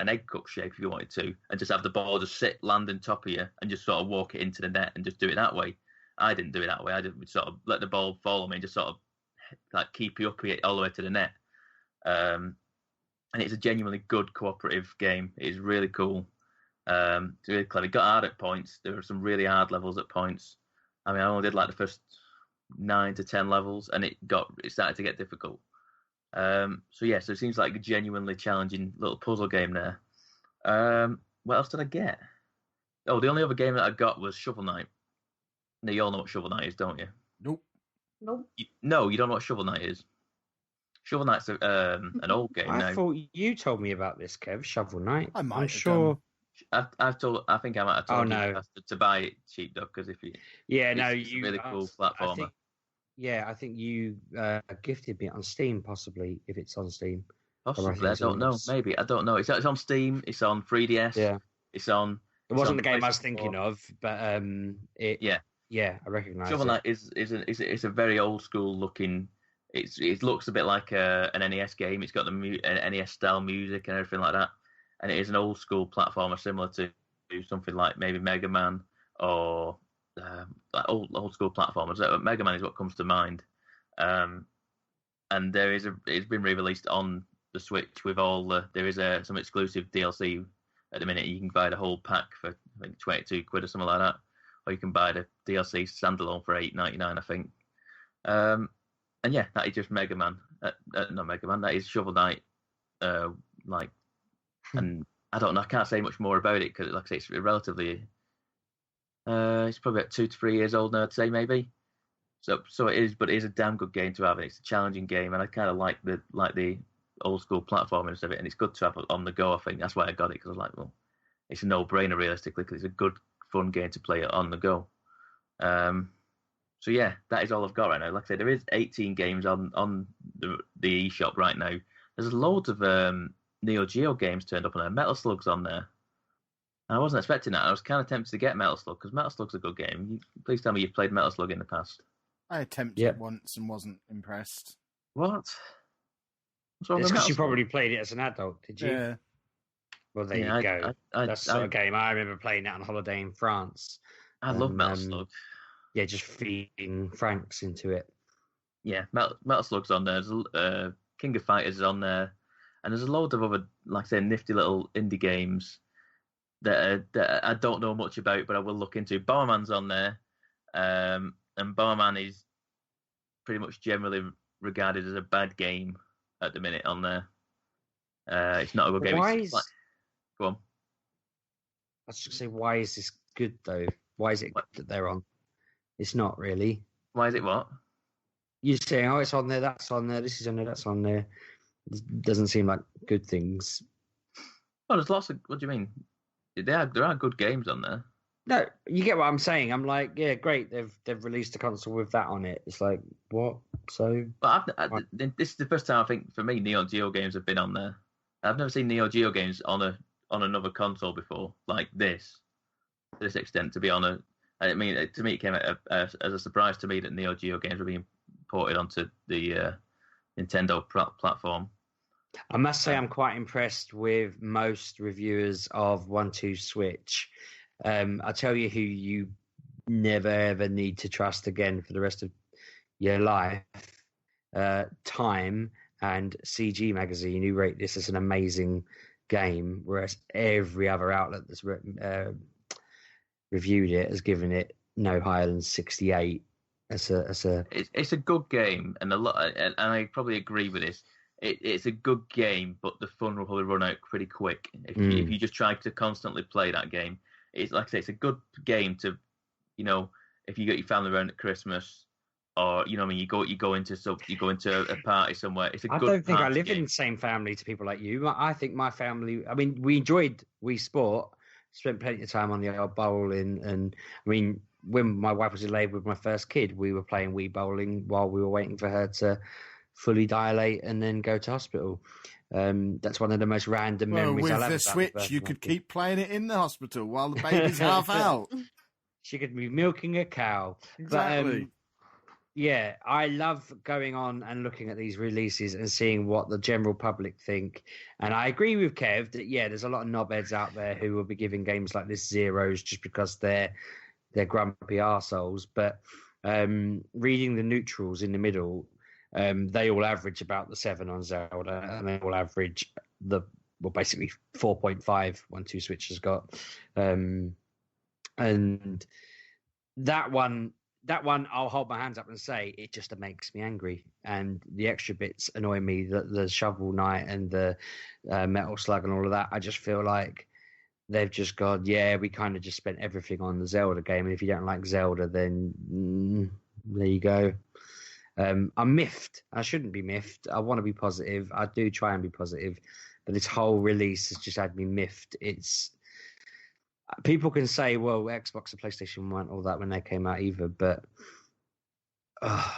egg cup shape if you wanted to, and just have the ball just land on top of you, and just sort of walk it into the net and just do it that way. I didn't do it that way. I just sort of let the ball follow me and just sort of like keep you up all the way to the net. And it's a genuinely good cooperative game. It is really cool. It's really clever. It got hard at points. There were some really hard levels at points. I mean, I only did like the first 9 to 10 levels, and it started to get difficult. So it seems like a genuinely challenging little puzzle game there. What else did I get? Oh, the only other game that I got was Shovel Knight. Now, you all know what Shovel Knight is, don't you? Nope. No, you don't know what Shovel Knight is. Shovel Knight's an old game now. I thought you told me about this, Kev. Shovel Knight. I'm sure. I think I might have told you to buy it cheap, though, because if you you it's a really cool platformer. I think you gifted me on Steam, possibly, if it's on Steam. Possibly, I don't know. Maybe, I don't know. It's on Steam. It's on 3DS. Yeah. It's on. It wasn't the game I was thinking of, but I recognise Shovel it. Knight is a very old school looking. It looks a bit like an NES game. It's got the NES style music and everything like that, and it is an old school platformer similar to something like maybe Mega Man or like old school platformers. Mega Man is what comes to mind, and it's been re-released on the Switch with there is some exclusive DLC at the minute. You can buy the whole pack for I think £22 or something like that, or you can buy the DLC standalone for $8.99 I think. And yeah, that is just Mega Man. Not Mega Man. That is Shovel Knight. And I don't know. I can't say much more about it because, like I say, it's relatively. It's probably about 2 to 3 years old now, I'd say maybe. So it is, but it is a damn good game to have. And it's a challenging game, and I kind of like the old school platforming of it, and it's good to have on the go. I think that's why I got it, because I was like, well, it's a no-brainer realistically, because it's a good, fun game to play on the go. So yeah, that is all I've got right now. Like I said, there is 18 games on the eShop right now. There's loads of Neo Geo games turned up on there. Metal Slug's on there. And I wasn't expecting that. I was kind of tempted to get Metal Slug, because Metal Slug's a good game. Please tell me you've played Metal Slug in the past. I attempted it once and wasn't impressed. What? What's wrong It's with because you Metal Slug? probably played it as an adult, did you? Yeah. Well, there you go. That's the sort of game I remember playing it on holiday in France. I love Metal Slug. Yeah, just feeding Franks into it. Yeah, Metal Slug's on there. There's King of Fighters is on there, and there's a load of other, like I say, nifty little indie games that I don't know much about, but I will look into. Bomberman's on there, and Bomberman is pretty much generally regarded as a bad game at the minute on there. It's not a good game. Go on. I was just going to say, why is this good though? Why is it good that they're on? It's not really. Why is it what? You're saying, oh, it's on there, that's on there, this is on there, that's on there. It doesn't seem like good things. Well, there's lots of. What do you mean? There are good games on there. No, you get what I'm saying. I'm like, yeah, great. They've released a console with that on it. It's like, what? So, but this is the first time I think for me Neo Geo games have been on there. I've never seen Neo Geo games on another console before like this, to this extent. To be on I mean, to me, it came as a surprise to me that Neo Geo games were being ported onto the Nintendo platform. I must say, I'm quite impressed with most reviewers of 1-2 Switch. I'll tell you who you never ever need to trust again for the rest of your life. Time and CG Magazine, who rate this as an amazing game, whereas every other outlet that's reviewed it has given it no higher than 68. It's a good game, and and I probably agree with this. It's a good game, but the fun will probably run out pretty quick if you just try to constantly play that game. It's like I say, it's a good game to, if you get your family around at Christmas, or I mean, you go into a party somewhere. It's a good. I don't think I live game. in the same family to people like you. I think my family. I mean, we enjoyed Wii Sport, spent plenty of time on the old bowling, and I mean, when my wife was delayed with my first kid, we were playing Wii bowling while we were waiting for her to fully dilate and then go to hospital. That's one of the most random memories I'll have. With the Switch, you could keep playing it in the hospital while the baby's half out. She could be milking a cow. Exactly. But, yeah, I love going on and looking at these releases and seeing what the general public think. And I agree with Kev that, yeah, there's a lot of knobheads out there who will be giving games like this zeros just because they're grumpy arseholes. But reading the neutrals in the middle, they all average about the 7 on Zelda, and they all average basically 4.5 1-2 Switch has got. And that one, I'll hold my hands up and say it just makes me angry. And the extra bits annoy me, the Shovel Knight and the Metal Slug and all of that. I just feel like they've just gone, yeah, we kind of just spent everything on the Zelda game. And if you don't like Zelda, then there you go. I'm miffed. I shouldn't be miffed. I want to be positive. I do try and be positive. But this whole release has just had me miffed. People can say, well, Xbox and PlayStation weren't all that when they came out either, but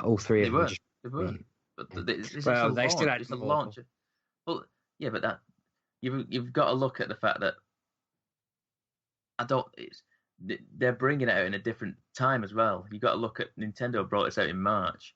all three of them. They were. But they still had a launch. Well, yeah, but that you've got to look at the fact that I don't. They're bringing it out in a different time as well. You got to look at Nintendo brought this out in March.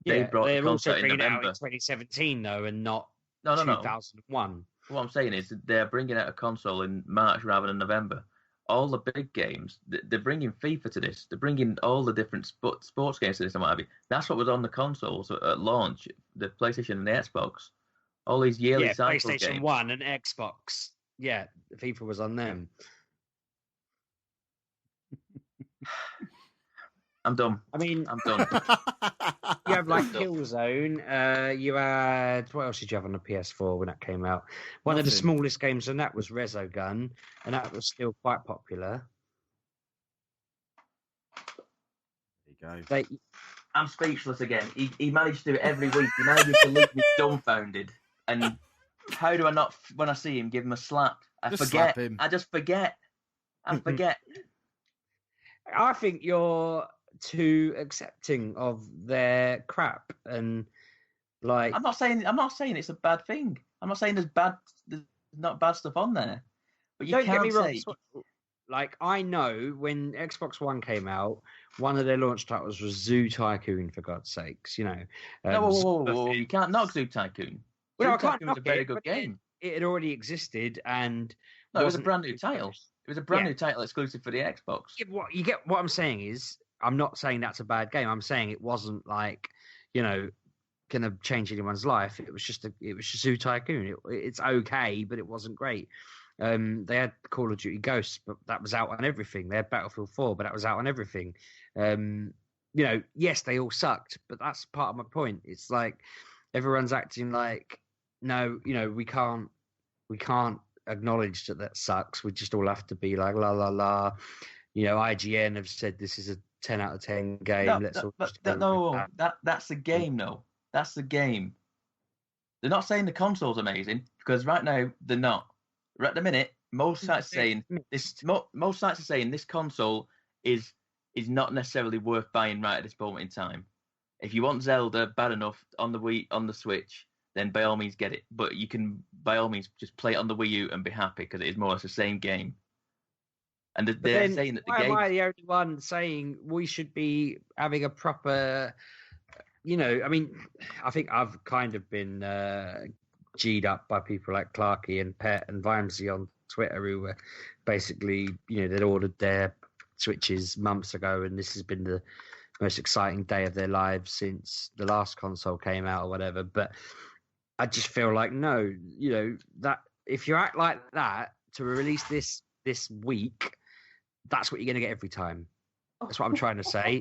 Yeah, They brought the they're console also in bringing it out in November. 2017 though, and not No. 2001. What I'm saying is they're bringing out a console in March rather than November. All the big games, they're bringing FIFA to this. They're bringing all the different sports games to this and what have you. That's what was on the consoles at launch, the PlayStation and the Xbox. All these yearly cycle PlayStation games. 1 and Xbox. Yeah, FIFA was on them. I'm done. I mean, I'm done. you have like Killzone. You had what else did you have on the PS4 when that came out? One of the smallest games on that was Resogun, and that was still quite popular. There you go. I'm speechless again. He managed to do it every week. He manages to leave me dumbfounded. And how do I not, when I see him, give him a slap? I just forget. Slap him. I just forget. I forget. I think you're too accepting of their crap, and like I'm not saying it's a bad thing. I'm not saying there's not bad stuff on there. But you don't can't get me wrong. say... Like, I know when Xbox One came out, one of their launch titles was Zoo Tycoon, for God's sakes, you know. Whoa. You can't knock Zoo Tycoon. Well, Zoo Tycoon was a very good game. It had already existed, and... No, it was a brand new title. It was a brand new title exclusive for the Xbox. You get what I'm saying is, I'm not saying that's a bad game. I'm saying it wasn't like, you know, going to change anyone's life. It was just Zoo Tycoon. It's okay, but it wasn't great. They had Call of Duty Ghosts, but that was out on everything. They had Battlefield 4, but that was out on everything. You know, yes, they all sucked, but that's part of my point. It's like everyone's acting like, no, you know, we can't acknowledge that sucks. We just all have to be like, la la la. You know, IGN have said this is a 10 out of 10 game. That's the game, though. That's the game. They're not saying the console's amazing, because right now they're not. Right at the minute, most sites are saying this console is not necessarily worth buying right at this moment in time. If you want Zelda bad enough on the Wii, on the Switch, then by all means get it. But you can by all means just play it on the Wii U and be happy, because it is more or less the same game. And they're saying that the game. Why am I the only one saying we should be having a proper? You know, I mean, I think I've kind of been G'd up by people like Clarky and Pet and Vimesy on Twitter, who were basically, you know, they'd ordered their Switches months ago, and this has been the most exciting day of their lives since the last console came out or whatever. But I just feel like, no, you know, that if you act like that to release this week, that's what you're going to get every time. That's what I'm trying to say.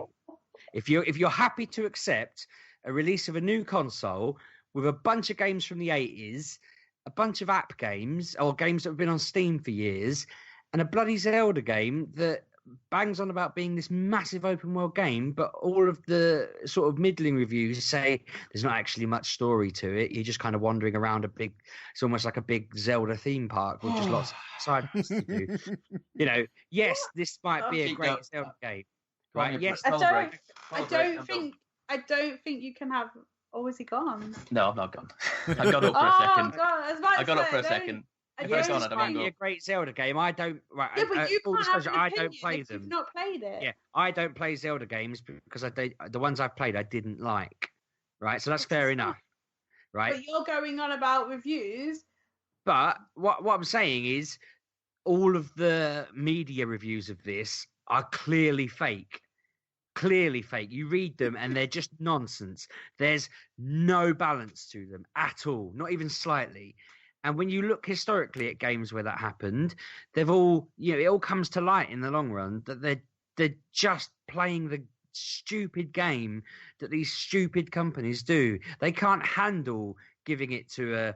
If you're happy to accept a release of a new console with a bunch of games from the 80s, a bunch of app games or games that have been on Steam for years, and a bloody Zelda game that bangs on about being this massive open world game, but all of the sort of middling reviews say there's not actually much story to it. You're just kind of wandering around it's almost like a big Zelda theme park with just lots of side quests to do. You know, yes, this might be a great Zelda game. Right? Yes, I don't think you can have. Oh, is he gone? No, I'm not gone. I got up for a second. God, I got up for a second. This might be a great Zelda game. I don't. Right, yeah, but you can't have an I don't play them. You've not played it. Yeah, I don't play Zelda games because the ones I've played I didn't like. Right, so that's fair enough. Right, but you're going on about reviews. But what I'm saying is, all of the media reviews of this are clearly fake. Clearly fake. You read them and they're just nonsense. There's no balance to them at all, not even slightly. And when you look historically at games where that happened, they've all, you know, it all comes to light in the long run that they're just playing the stupid game that these stupid companies do. They can't handle giving it to a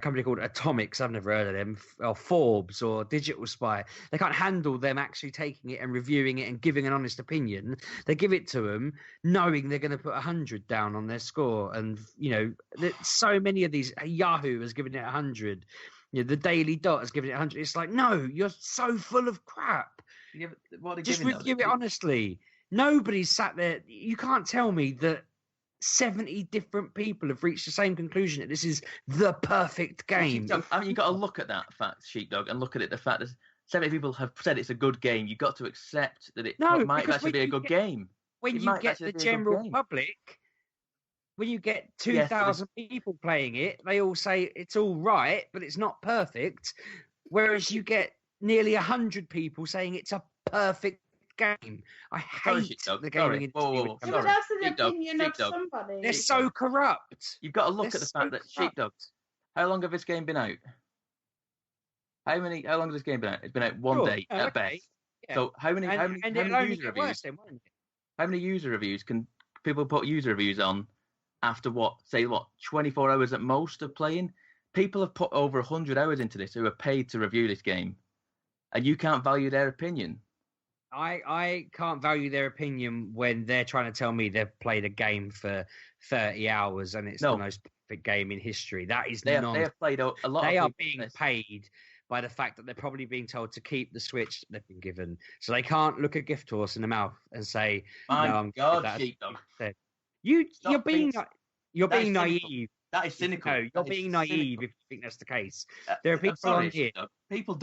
company called Atomics, I've never heard of them, or Forbes or Digital Spy. They can't handle them actually taking it and reviewing it and giving an honest opinion. They give it to them knowing they're going to put 100 down on their score. And, you know, so many of these, Yahoo has given it 100. You know, the Daily Dot has given it 100. It's like, no, you're so full of crap. Yeah, what just review it honestly. Nobody's sat there. You can't tell me that 70 different people have reached the same conclusion that this is the perfect game. I mean, you've got to look at that fact, Sheepdog, and look at it. The fact that 70 people have said it's a good game. You've got to accept that it might actually be a good game. When you get the general public, when you get 2,000 people playing it, they all say it's all right, but it's not perfect. Whereas you get nearly 100 people saying it's a perfect game. I hate the gaming industry. But that's an opinion of somebody. They're so corrupt. You've got to look at the fact that Sheepdogs. How long have this game been out? How long has this game been out? It's been out one day at best. Yeah. So how many user reviews? How many user reviews can people put user reviews on after 24 hours at most of playing? People have put over 100 hours into this who are paid to review this game, and you can't value their opinion. I can't value their opinion when they're trying to tell me they've played a game for 30 hours and it's the most perfect game in history. That is they have played a lot. They are being paid by the fact that they're probably being told to keep the Switch they've been given, so they can't look a gift horse in the mouth and say, "My God, Sheepdog." You're being naive. That is cynical. No, you're being naive if you think that's the case. There are people on here. People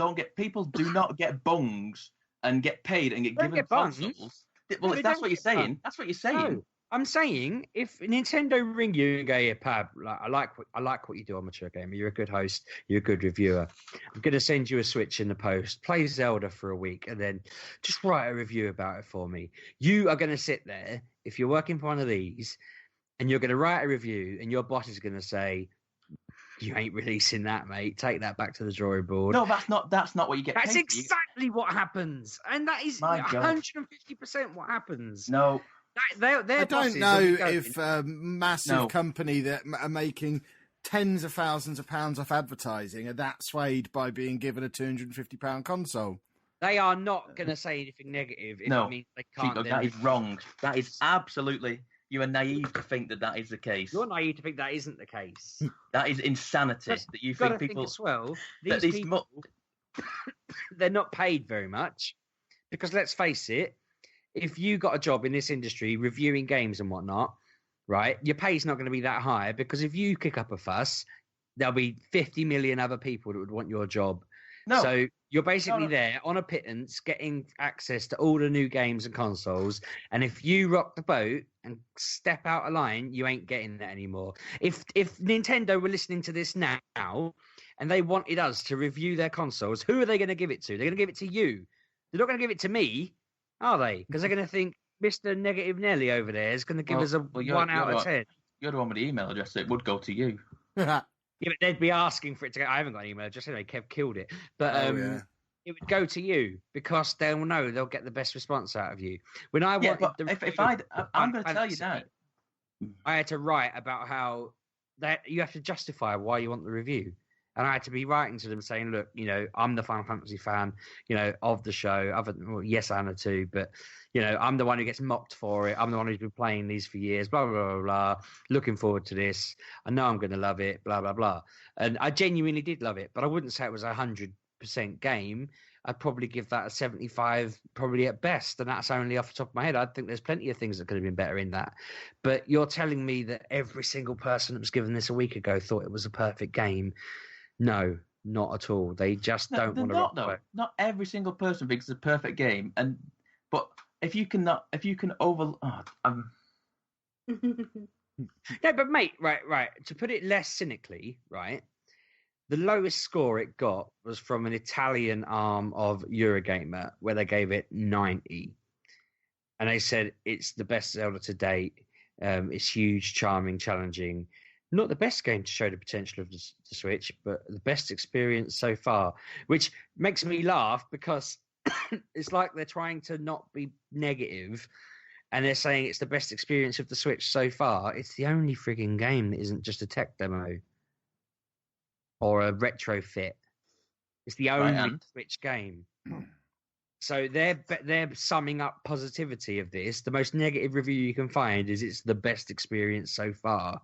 do not get bungs and get paid and get given consoles. Well, that's what you're saying. That's what you're saying. No, I'm saying if Nintendo ring you and go, "Yeah, Pab, I like what you do on Mature Gamer. You're a good host. You're a good reviewer. I'm going to send you a Switch in the post. Play Zelda for a week and then just write a review about it for me." You are going to sit there if you're working for one of these, and you're going to write a review, and your boss is going to say, "You ain't releasing that, mate. Take that back to the drawing board." No, that's not what you get. That's exactly what happens, and that is 150% what happens. No. I don't know if a massive company that are making tens of thousands of pounds off advertising are that swayed by being given a £250 console. They are not going to say anything negative if it means they can't. That is wrong. That is absolutely... You are naive to think that is the case. You're naive to think that isn't the case. That is insanity. That you think people... as well, these people, they're not paid very much. Because let's face it, if you got a job in this industry reviewing games and whatnot, right, your pay's not going to be that high, because if you kick up a fuss, there'll be 50 million other people that would want your job. No. So you're basically there on a pittance, getting access to all the new games and consoles. And if you rock the boat and step out of line, you ain't getting that anymore. If Nintendo were listening to this now and they wanted us to review their consoles, who are they going to give it to? They're going to give it to you. They're not going to give it to me, are they? Because they're going to think Mr. Negative Nelly over there is going to give us a 1 out of 10. You're the one with the email address, so it would go to you. Yeah, but they'd be asking for it to go. I haven't got an email address anyway. Kev killed it. But it would go to you because they'll know they'll get the best response out of you. When I wanted I'm going to tell you now. I had to write about how that you have to justify why you want the review. And I had to be writing to them saying, look, I'm the Final Fantasy fan, of the show. Yes, Anna too, but, I'm the one who gets mocked for it. I'm the one who's been playing these for years, blah, blah, blah, blah. Looking forward to this. I know I'm going to love it, blah, blah, blah. And I genuinely did love it, but I wouldn't say it was 100% game. I'd probably give that a 75, probably at best. And that's only off the top of my head. I think there's plenty of things that could have been better in that. But you're telling me that every single person that was given this a week ago thought it was a perfect game. No, not at all. They just don't want to rock the boat. Not every single person thinks it's a perfect game. But if you can No, but mate, right. To put it less cynically, right, the lowest score it got was from an Italian arm of Eurogamer, where they gave it 90. And they said it's the best Zelda to date. It's huge, charming, challenging. Not the best game to show the potential of the Switch, but the best experience so far, which makes me laugh because it's like they're trying to not be negative and they're saying it's the best experience of the Switch so far. It's the only frigging game that isn't just a tech demo or a retrofit. It's the only Switch game. So they're summing up positivity of this. The most negative review you can find is it's the best experience so far.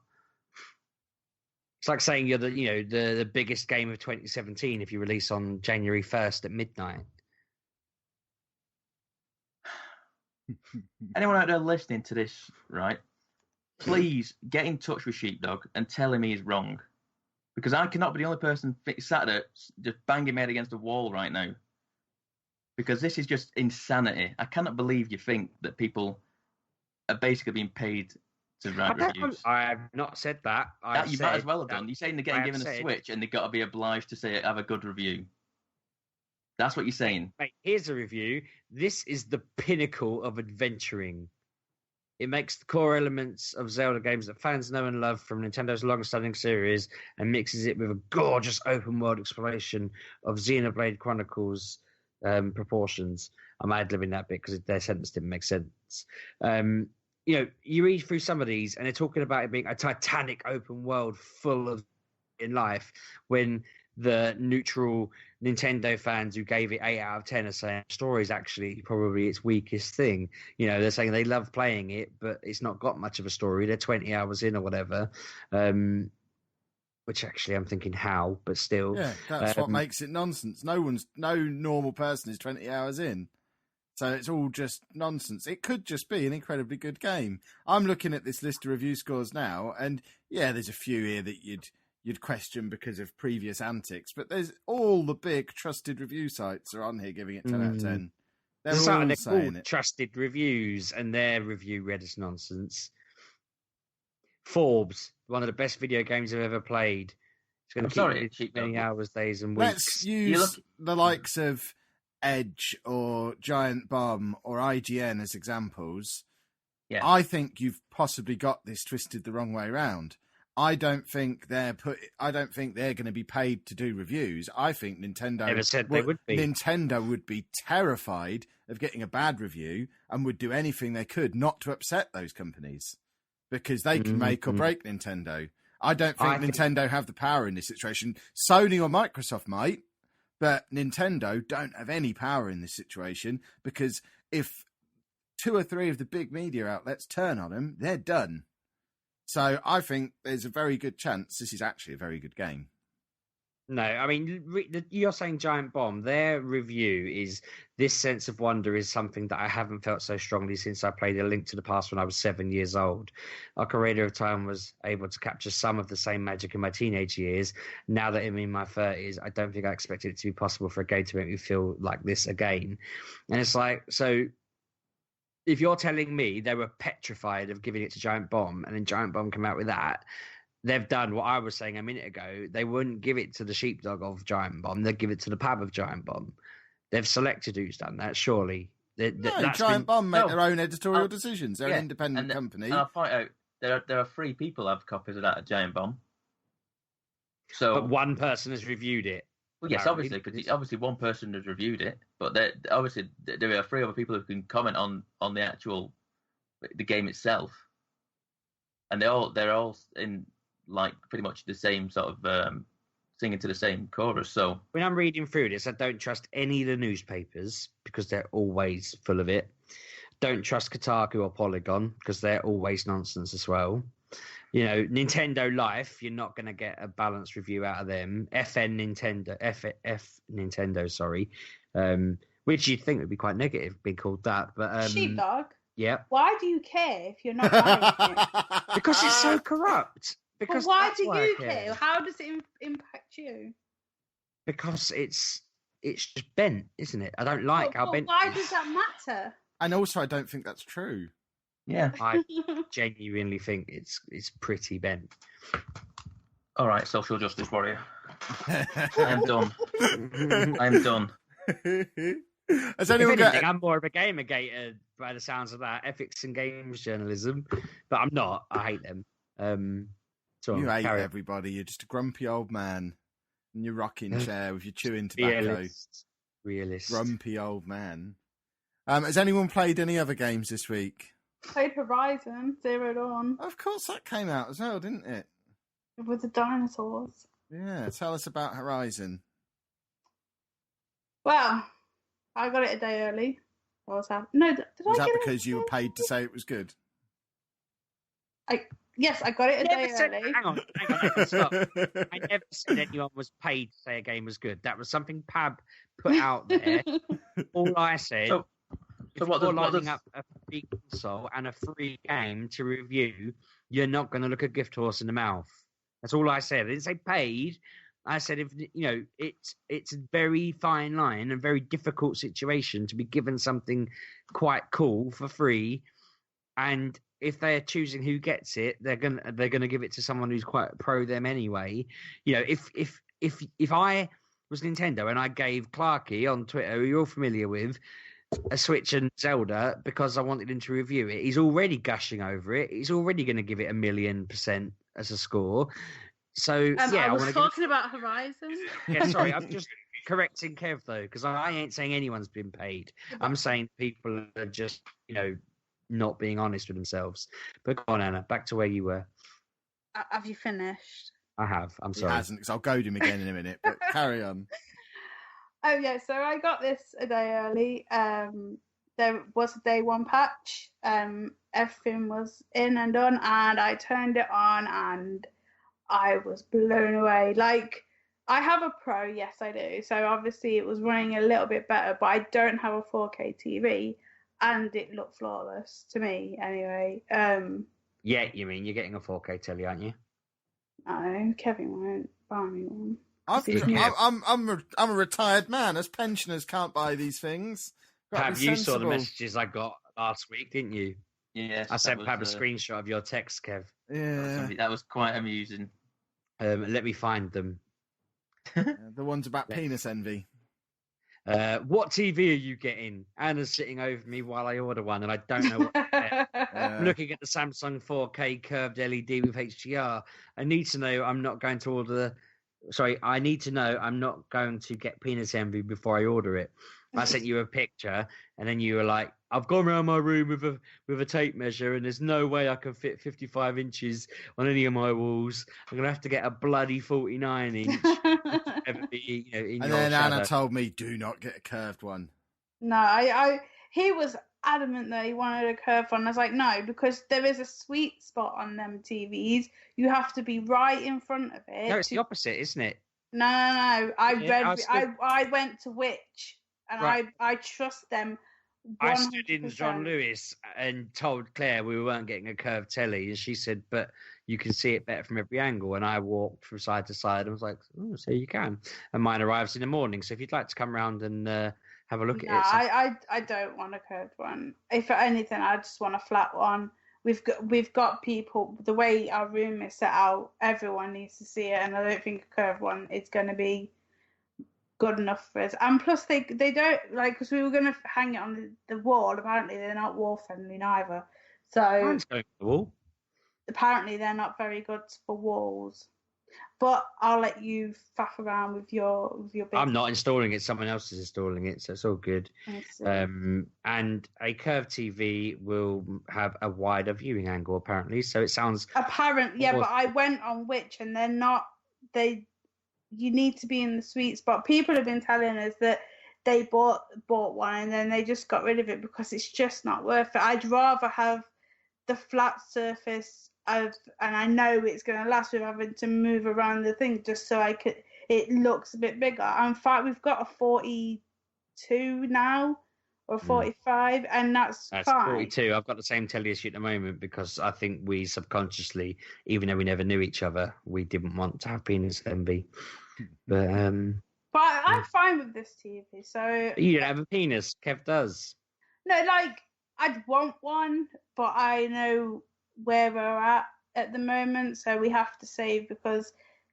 It's like saying you're the biggest game of 2017 if you release on January 1st at midnight. Anyone out there listening to this, right? Please get in touch with Sheepdog and tell him he's wrong. Because I cannot be the only person sat there just banging my head against the wall right now. because this is just insanity. I cannot believe you think that people are basically being paid to write reviews. I have not said that. You might as well have done. You're saying they're getting given a Switch and they've got to be obliged to say have a good review. That's what you're saying. Mate, here's a review. This is the pinnacle of adventuring. It makes the core elements of Zelda games that fans know and love from Nintendo's long-standing series and mixes it with a gorgeous open-world exploration of Xenoblade Chronicles proportions. I'm ad-libbing that bit because their sentence didn't make sense. You read through some of these and they're talking about it being a titanic open world full of in life when the neutral Nintendo fans who gave it 8 out of 10 are saying the story is actually probably its weakest thing. They're saying they love playing it, but it's not got much of a story. They're 20 hours in or whatever. Which actually I'm thinking how, but still. Yeah, that's what makes it nonsense. No normal person is 20 hours in. So it's all just nonsense. It could just be an incredibly good game. I'm looking at this list of review scores now, and yeah, there's a few here that you'd question because of previous antics, but there's all the big trusted review sites are on here giving it 10 out of 10. They're all saying it. Trusted reviews, and their review read as nonsense. Forbes, one of the best video games I've ever played. It's going to keep many hours, days, and weeks. Let's use the likes of Edge or Giant Bomb or IGN as examples. Yeah. I think you've possibly got this twisted the wrong way around. I don't think they're going to be paid to do reviews. I think Nintendo would be terrified of getting a bad review and would do anything they could not to upset those companies because they can make or break Nintendo. I don't think Nintendo have the power in this situation. Sony or Microsoft might, but Nintendo don't have any power in this situation because if 2 or 3 of the big media outlets turn on them, they're done. So I think there's a very good chance this is actually a very good game. No, I mean, you're saying Giant Bomb. Their review is this sense of wonder is something that I haven't felt so strongly since I played A Link to the Past when I was 7 years old. Ocarina of Time was able to capture some of the same magic in my teenage years. Now that I'm in my 30s, I don't think I expected it to be possible for a game to make me feel like this again. And it's like, so if you're telling me they were petrified of giving it to Giant Bomb and then Giant Bomb came out with that, they've done what I was saying a minute ago. They wouldn't give it to the sheepdog of Giant Bomb. They'd give it to the pub of Giant Bomb. They've selected who's done that, surely. Giant Bomb make their own editorial decisions. They're an independent company. And I'll point out, there are 3 people have copies of that at Giant Bomb. So, but one person has reviewed it. Well, yes, obviously, because obviously one person has reviewed it, but there are 3 other people who can comment on the game itself, and they're all in like pretty much the same sort of singing to the same chorus. So when I'm reading through this, I don't trust any of the newspapers because they're always full of it. Don't trust Kotaku or Polygon because they're always nonsense as well. Nintendo Life, you're not going to get a balanced review out of them. F Nintendo, sorry. Which you'd think would be quite negative, being called that. But Sheepdog? Yeah. Why do you care if you're not buying it? Because it's so corrupt. Because why do you care? How does it impact you? Because it's just bent, isn't it? I don't like how bent. Why does that matter? And also, I don't think that's true. Yeah, I genuinely think it's pretty bent. All right, social justice warrior. I'm done. I'm done. Has anyone got... I'm more of a gamergator by the sounds of that. Ethics and games journalism, but I'm not. I hate them. You hate everybody. You're just a grumpy old man in your rocking chair with your chewing tobacco. Realist. Grumpy old man. Has anyone played any other games this week? Played Horizon Zero Dawn. Of course, that came out as well, didn't it? With the dinosaurs. Yeah, tell us about Horizon. Well, I got it a day early. What was that? No, did was I that get because you were paid to say it was good? Yes, I got it a day early. Hang on, stop. I never said anyone was paid to say a game was good. That was something Pab put out there. All I said... If you're lining up a free console and a free game to review, you're not going to look a gift horse in the mouth. That's all I said. I didn't say paid. I said, if it's a very fine line, a very difficult situation to be given something quite cool for free, and if they're choosing who gets it, they're gonna give it to someone who's quite pro them anyway. If I was Nintendo and I gave Clarky on Twitter, who you're familiar with, a Switch and Zelda because I wanted him to review it, he's already gushing over it. He's already going to give it 1,000,000% as a score. So I was talking about Horizon. Yeah, sorry, I'm just correcting Kev though, because I ain't saying anyone's been paid. I'm saying people are just, not being honest with themselves. But go on, Anna, back to where you were. Have you finished? I have. I'm sorry. He hasn't, because I'll goad him again in a minute. But carry on. Oh yeah, so I got this a day early. There was a day one patch. Everything was in and done, and I turned it on, and I was blown away. Like, I have a Pro, yes I do. So obviously it was running a little bit better, but I don't have a 4K TV, and it looked flawless to me anyway. Yeah, you mean you're getting a 4K telly, aren't you? No, Kevin won't buy me one. I'm a retired man. Us pensioners can't buy these things. Pab, you saw the messages I got last week, didn't you? Yes. I sent Pab a screenshot of your text, Kev. Yeah. That was quite amusing. Let me find them. The ones about penis envy. What TV are you getting? Anna's sitting over me while I order one, and I don't know what to get. I'm looking at the Samsung 4K curved LED with HDR. I need to know I'm not going to get penis envy before I order it. I sent you a picture, and then you were like, I've gone around my room with a tape measure, and there's no way I can fit 55 inches on any of my walls. I'm going to have to get a bloody 49 inch. And then Anna told me, do not get a curved one. No, he was adamant that he wanted a curved one. I was like, no, because there is a sweet spot on them TVs. You have to be right in front of it. No, it's the opposite, isn't it? No. I went to Which, and right. I trust them. 100%. I stood in John Lewis and told Claire we weren't getting a curved telly, and she said, but you can see it better from every angle. And I walked from side to side and was like, oh, so you can. And mine arrives in the morning. So if you'd like to come around and have a look at it. I don't want a curved one. If anything, I just want a flat one. We've got people, the way our room is set out, everyone needs to see it, and I don't think a curved one is going to be good enough for us. And plus, they don't, like, because we were going to hang it on the wall. Apparently, they're not wall friendly neither. So mine's going to the wall. Apparently, they're not very good for walls. But I'll let you faff around with your big... I'm not installing it. Someone else is installing it, so it's all good. And a curved TV will have a wider viewing angle, apparently. So it sounds... Apparently, yeah, but I went on Which, and they're not... You need to be in the sweet spot. People have been telling us that they bought one and then they just got rid of it because it's just not worth it. I'd rather have the flat surface and I know it's going to last without having to move around the thing just so it looks a bit bigger. In fact, we've got a 42 now or 45, and that's fine. 42. I've got the same telly as you at the moment because I think we subconsciously, even though we never knew each other, we didn't want to have penis envy. But I'm fine with this TV. So you don't have a penis. Kev does. No, like I'd want one, but I know where we're at the moment, so we have to save because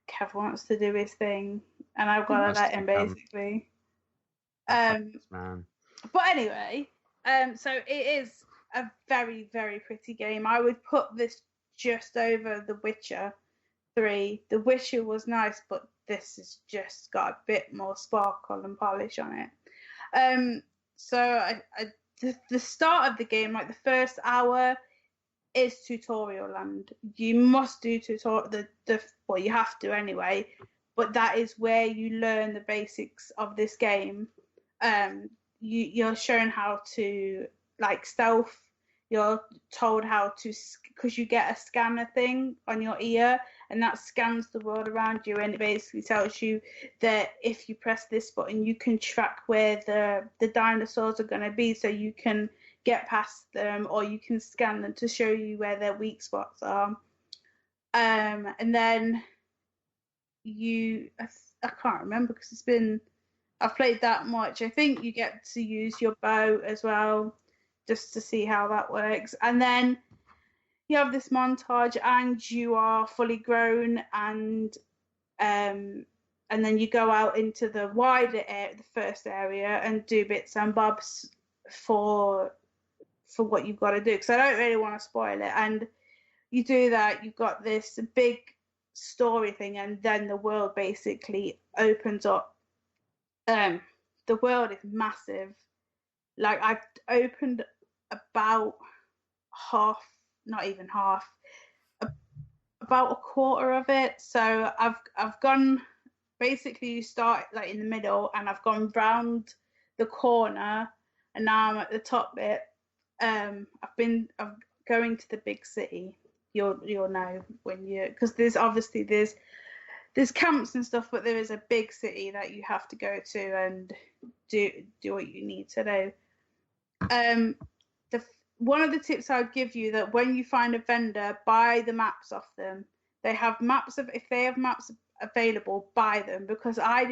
Kev wants to do his thing, and I've got to let him basically. Man. But anyway, so it is a very, very pretty game. I would put this just over The Witcher 3. The Witcher was nice, but this has just got a bit more sparkle and polish on it. So the start of the game, like the first hour, is tutorial land. You must do tutorial. Well, you have to anyway. But that is where you learn the basics of this game. You're shown how to like stealth. You're told how to, because you get a scanner thing on your ear, and that scans the world around you, and it basically tells you that if you press this button, you can track where the dinosaurs are going to be, so you can get past them, or you can scan them to show you where their weak spots are. And then I can't remember because I've played that much. I think you get to use your bow as well, just to see how that works. And then you have this montage, and you are fully grown, and then you go out into the wider area, the first area, and do bits and bobs for what you've got to do. Because I don't really want to spoil it. And you do that, you've got this big story thing, and then the world basically opens up. The world is massive. Like, I've opened about half, not even half, about a quarter of it. So I've gone, basically you start like in the middle, and I've gone round the corner, and now I'm at the top bit. I'm going to the big city. You'll know when because there's camps and stuff, but there is a big city that you have to go to and do what you need to do. One of the tips I would give you, that when you find a vendor, buy the maps off them. If they have maps available, buy them, because I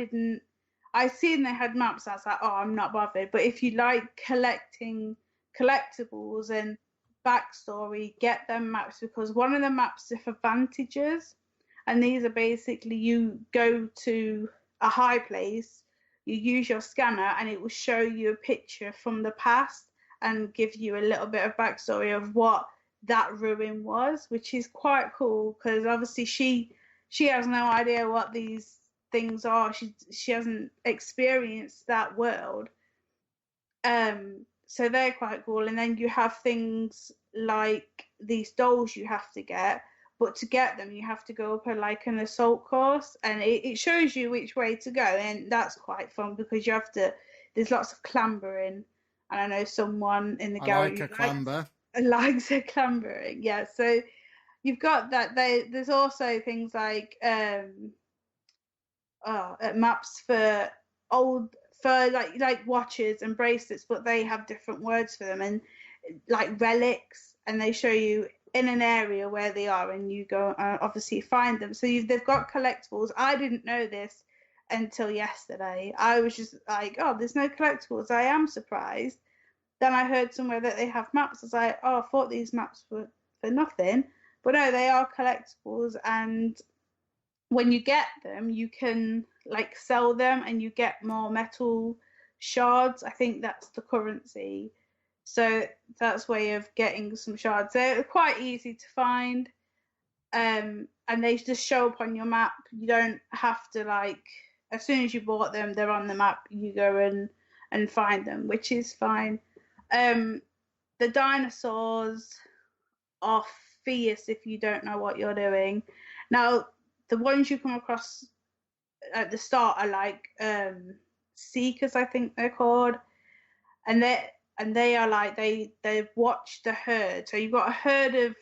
seen they had maps. I was like, oh, I'm not bothered. But if you like collecting collectibles and backstory, get them maps, because one of the maps is for vantages, and these are basically, you go to a high place, you use your scanner, and it will show you a picture from the past and give you a little bit of backstory of what that ruin was, which is quite cool, because obviously she has no idea what these things are. She hasn't experienced that world. So they're quite cool. And then you have things like these dolls you have to get, but to get them you have to go up an assault course, and it shows you which way to go, and that's quite fun because there's lots of clambering. And I know someone in the gallery likes a clambering. Yeah, so you've got that. There's also things like maps for like watches and bracelets, but they have different words for them, and like relics, and they show you in an area where they are, and you go obviously find them. So they've got collectibles. I didn't know this until yesterday. I was just like, oh, there's no collectibles. I am surprised. Then I heard somewhere that they have maps. I was like, oh, I thought these maps were for nothing. But no, they are collectibles. And when you get them, you can like sell them, and you get more metal shards. I think that's the currency. So that's a way of getting some shards. They're quite easy to find. And they just show up on your map. You don't have to as soon as you bought them, they're on the map. You go and find them, which is fine. The dinosaurs are fierce if you don't know what you're doing. Now, the ones you come across at the start are like seekers, I think they're called, and they are like they watch the herd. So you've got a herd of,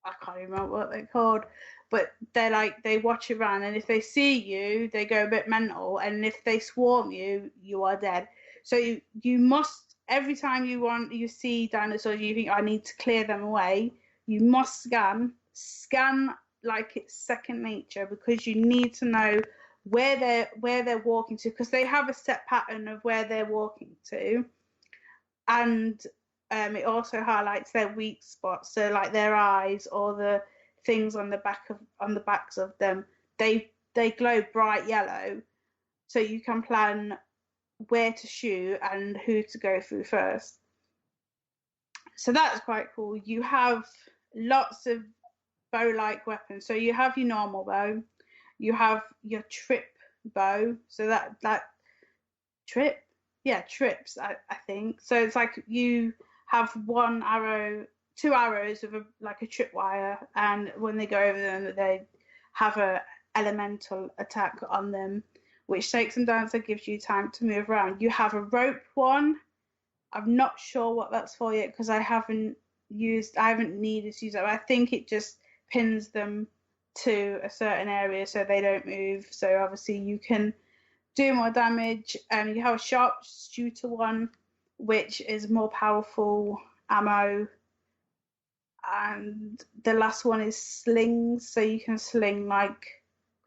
I can't remember what they're called, but they're like, they watch around, and if they see you, they go a bit mental, and if they swarm you, you are dead. So you must, every time you see dinosaurs, you think, I need to clear them away, you must scan like it's second nature, because you need to know where they're walking to, because they have a set pattern of where they're walking to, and it also highlights their weak spots. So like their eyes, or the things on the backs of them, they glow bright yellow, so you can plan where to shoot and who to go through first. So that's quite cool. You have lots of bow-like weapons. So you have your normal bow, you have your trip bow. So that trips, I think. So it's like you have one arrow, two arrows with a trip wire, and when they go over them, they have a elemental attack on them, which takes them down, so gives you time to move around. You have a rope one. I'm not sure what that's for yet, because I haven't needed to use it. I think it just pins them to a certain area so they don't move. So obviously you can do more damage. You have a sharpshooter one, which is more powerful ammo. And the last one is slings, so you can sling like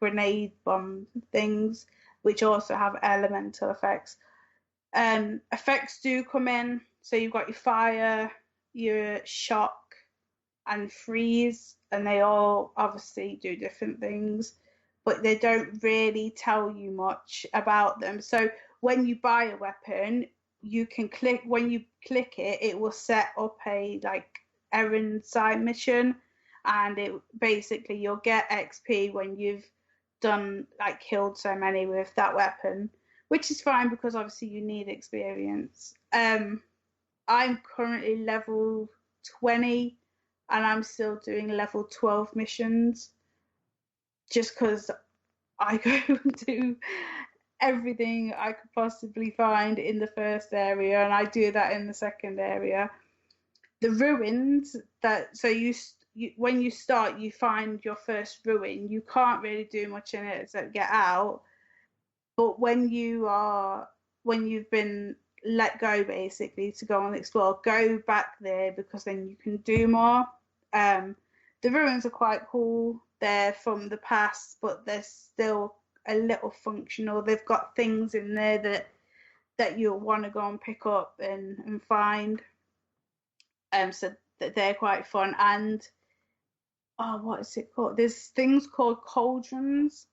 grenade bomb things, which also have elemental effects. Effects do come in, so you've got your fire, your shock, and freeze, and they all obviously do different things, but they don't really tell you much about them. So when you buy a weapon, you can click, when you click it, it will set up a like errand side mission, and it basically you'll get XP when you've done like killed so many with that weapon, which is fine because obviously you need experience. I'm currently level 20 and I'm still doing level 12 missions just because I go and do everything I could possibly find in the first area, and I do that in the second area. The ruins, when you start, you find your first ruin. You can't really do much in it except get out. But when you've been let go basically to go and explore, go back there because then you can do more. The ruins are quite cool. They're from the past, but they're still a little functional. They've got things in there that you'll want to go and pick up and find. So that they're quite fun. And what is it called? There's things called cauldrons,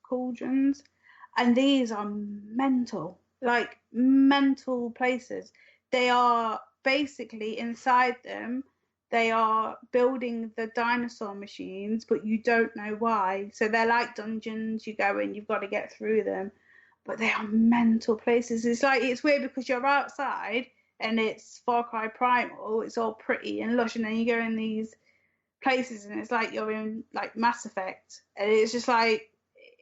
and these are mental, like mental places. They are basically inside them. They are building the dinosaur machines, but you don't know why. So they're like dungeons. You go in, you've got to get through them, but they are mental places. It's weird because you're outside and it's Far Cry Primal. It's all pretty and lush, and then you go in these places and it's like you're in like Mass Effect, and it's just like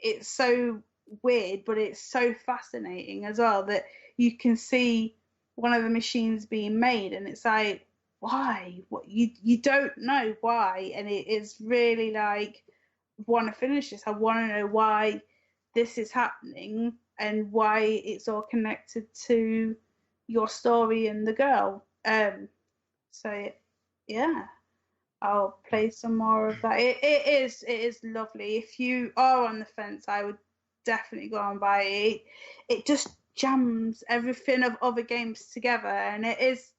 it's so weird, but it's so fascinating as well that you can see one of the machines being made, and it's like, why? What you don't know why, and it is really like, want to finish this. I want to know why this is happening and why it's all connected to your story and the girl. So yeah, I'll play some more of that. It is lovely. If you are on the fence, I would definitely go and buy it. It just jams everything of other games together, and it is.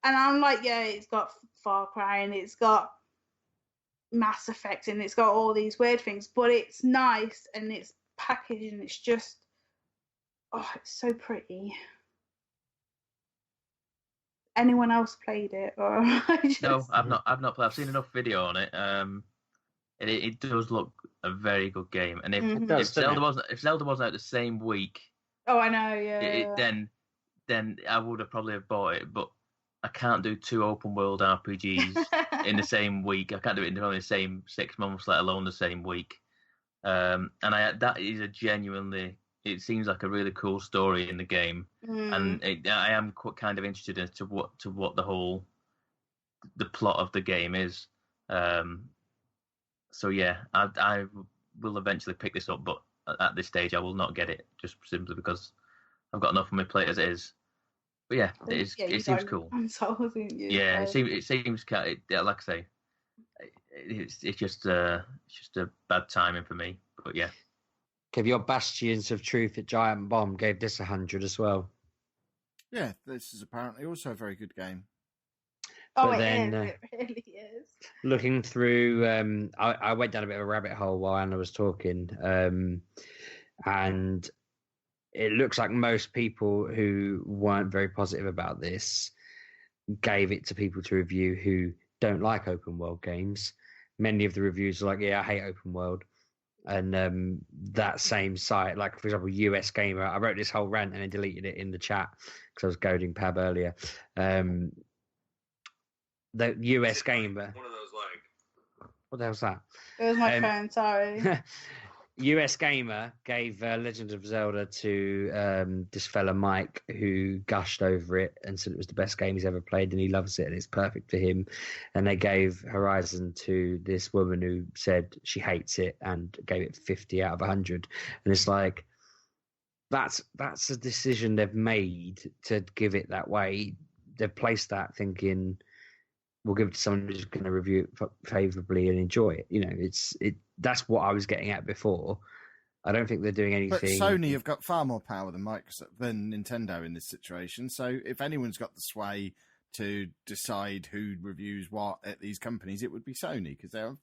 And I'm like, yeah, it's got Far Cry and it's got Mass Effect and it's got all these weird things, but it's nice and it's packaged and it's just, it's so pretty. Anyone else played it, or No, I've not played. I've seen enough video on it. It does look a very good game, and if Zelda wasn't out the same week, I know, yeah, then I would have probably bought it, but I can't do 2 open world RPGs in the same week. I can't do it in the same 6 months, let alone the same week. And that is it seems like a really cool story in the game, and I am kind of interested as to what the plot of the game is. So yeah, I will eventually pick this up, but at this stage I will not get it, just simply because I've got enough on my plate as it is. But yeah, it seems cool. Yeah, it seems kind of, like I say, it's just a bad timing for me. But yeah. Give your Bastions of Truth at Giant Bomb gave this 100 as well. Yeah, this is apparently also a very good game. But it really is. Looking through, I went down a bit of a rabbit hole while Anna was talking, and it looks like most people who weren't very positive about this gave it to people to review who don't like open world games. Many of the reviews are like, yeah, I hate open world. And that same site, like, for example, US Gamer, I wrote this whole rant and then deleted it in the chat because I was goading Pab earlier. The US Gamer. One of those, like... What the hell's that? It was my phone, sorry. US Gamer gave Legend of Zelda to this fella Mike, who gushed over it and said it was the best game he's ever played and he loves it and it's perfect for him. And they gave Horizon to this woman who said she hates it and gave it 50 out of 100. And it's like, that's a decision they've made to give it that way. They've placed that thinking, we'll give it to someone who's going to review it favourably and enjoy it. You know, that's what I was getting at before. I don't think they're doing anything. But Sony have got far more power than Nintendo in this situation. So if anyone's got the sway to decide who reviews what at these companies, it would be Sony because they're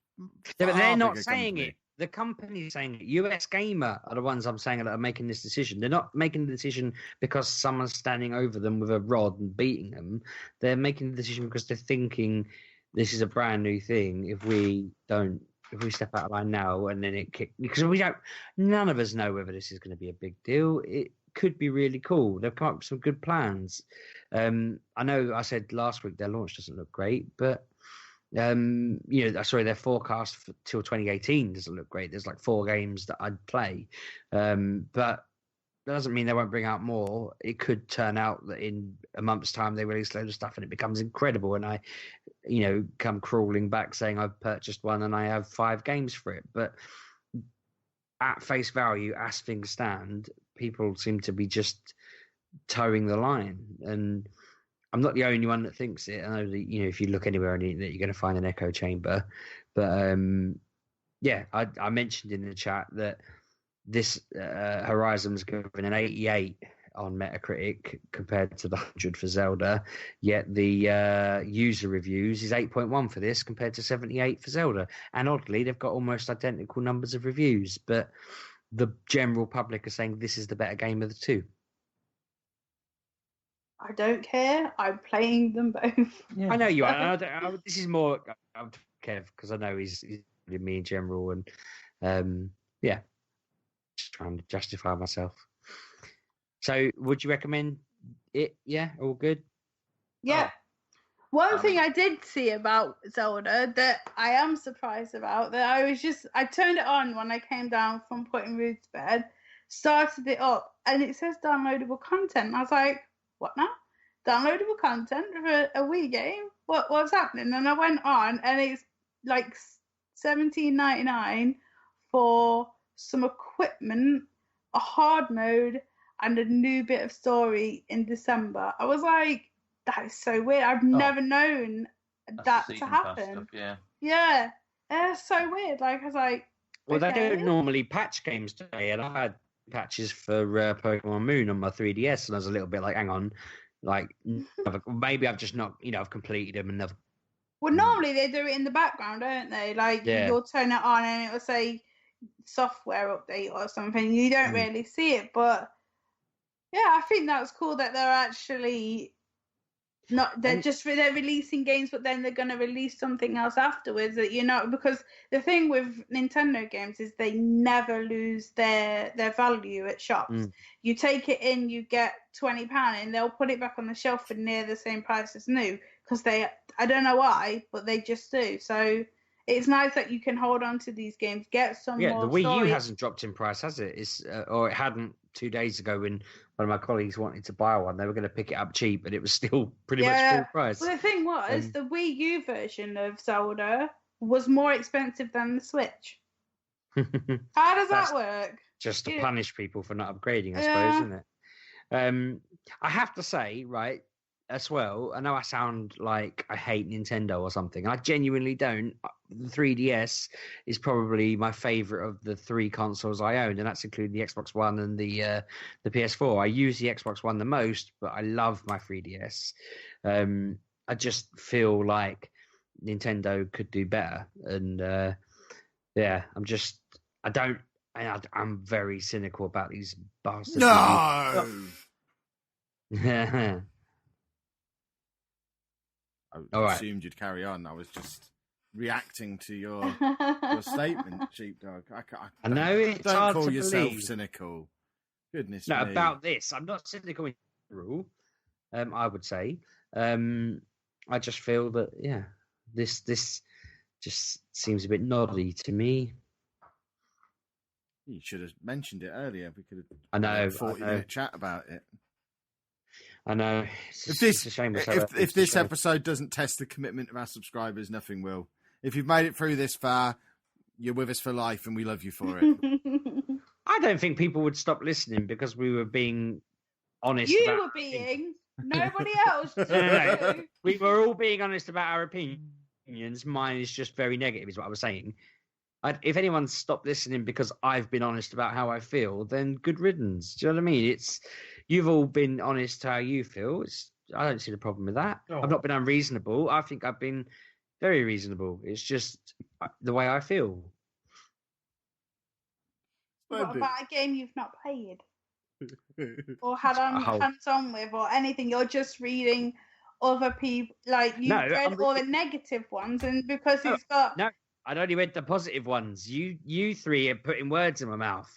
but they're not bigger saying company. it. The company's saying it. US Gamer are the ones I'm saying that are making this decision. They're not making the decision because someone's standing over them with a rod and beating them. They're making the decision because they're thinking this is a brand new thing. If we step out of line now and then because none of us know whether this is going to be a big deal. It could be really cool. They've come up with some good plans. I know I said last week their launch doesn't look great, but their forecast till 2018 doesn't look great. There's like 4 games that I'd play, but that doesn't mean they won't bring out more. It could turn out that in a month's time they release loads of stuff and it becomes incredible, and I, come crawling back saying I've purchased one and I have 5 games for it. But at face value, as things stand, people seem to be just towing the line, and I'm not the only one that thinks it. I know that, if you look anywhere on the internet, you're going to find an echo chamber. But I mentioned in the chat that this Horizon's given an 88 on Metacritic compared to the 100 for Zelda. Yet the user reviews is 8.1 for this compared to 78 for Zelda. And oddly, they've got almost identical numbers of reviews. But the general public are saying this is the better game of the two. I don't care. I'm playing them both. Yeah. I know you are. This is more Kev because I know he's me in general, and just trying to justify myself. So, would you recommend it? Yeah, all good. Yeah. One thing I did see about Zelda that I am surprised about, that I turned it on when I came down from putting Ruth to bed, started it up, and it says downloadable content. I was like, what now? Downloadable content for a Wii game? What's happening? And I went on, and it's like $17.99 for some equipment, a hard mode, and a new bit of story in December. I was like, that is so weird. I've never known that to happen. Stuff, yeah, it's so weird. Like, I was like, well, okay. They don't normally patch games today, and I had patches for Pokemon Moon on my 3DS, and I was a little bit like, hang on, like maybe I've just not, I've completed them and never. Well, normally they do it in the background, don't they? Like, you'll turn it on and it will say software update or something. You don't really see it, but yeah, I think that's cool that they're actually they're releasing games, but then they're going to release something else afterwards that because the thing with Nintendo games is they never lose their value at shops. You take it in, you get £20 and they'll put it back on the shelf for near the same price as new, because I don't know why, but they just do. So it's nice that you can hold on to these games, get some more. Yeah, the Wii story. U hasn't dropped in price, has it? Or it hadn't 2 days ago when one of my colleagues wanted to buy one. They were going to pick it up cheap, but it was still pretty much full price. Well, the thing was, the Wii U version of Zelda was more expensive than the Switch. How does that work? Just to punish people for not upgrading, I suppose, isn't it? I have to say, right, as well, I know I sound like I hate Nintendo or something. I genuinely don't. The 3DS is probably my favorite of the 3 consoles I own, and that's including the Xbox One and the PS4. I use the Xbox One the most, but I love my 3DS. I just feel like Nintendo could do better, and I'm very cynical about these bastards. No. I assumed you'd carry on. I was just reacting to your statement, Sheepdog. I know it's don't hard call to yourself believe. Cynical. Goodness no, me. About this, I'm not cynical in general. I would say. I just feel that this just seems a bit noddy to me. You should have mentioned it earlier. We could have. I know. Had a 40-minute chat about it. I know. It's a shame. If this episode doesn't test the commitment of our subscribers, nothing will. If you've made it through this far, you're with us for life, and we love you for it. I don't think people would stop listening because we were being honest. You were being. Nobody else. No. We were all being honest about our opinions. Mine is just very negative, is what I was saying. If anyone stopped listening because I've been honest about how I feel, then good riddance. Do you know what I mean? You've all been honest how you feel. I don't see the problem with that. Oh. I've not been unreasonable. I think I've been very reasonable. It's just the way I feel. What about a game you've not played? Or had hands on with, or anything? You're just reading other people, like you read all the negative ones, and because it's got I'd only read the positive ones. You three are putting words in my mouth.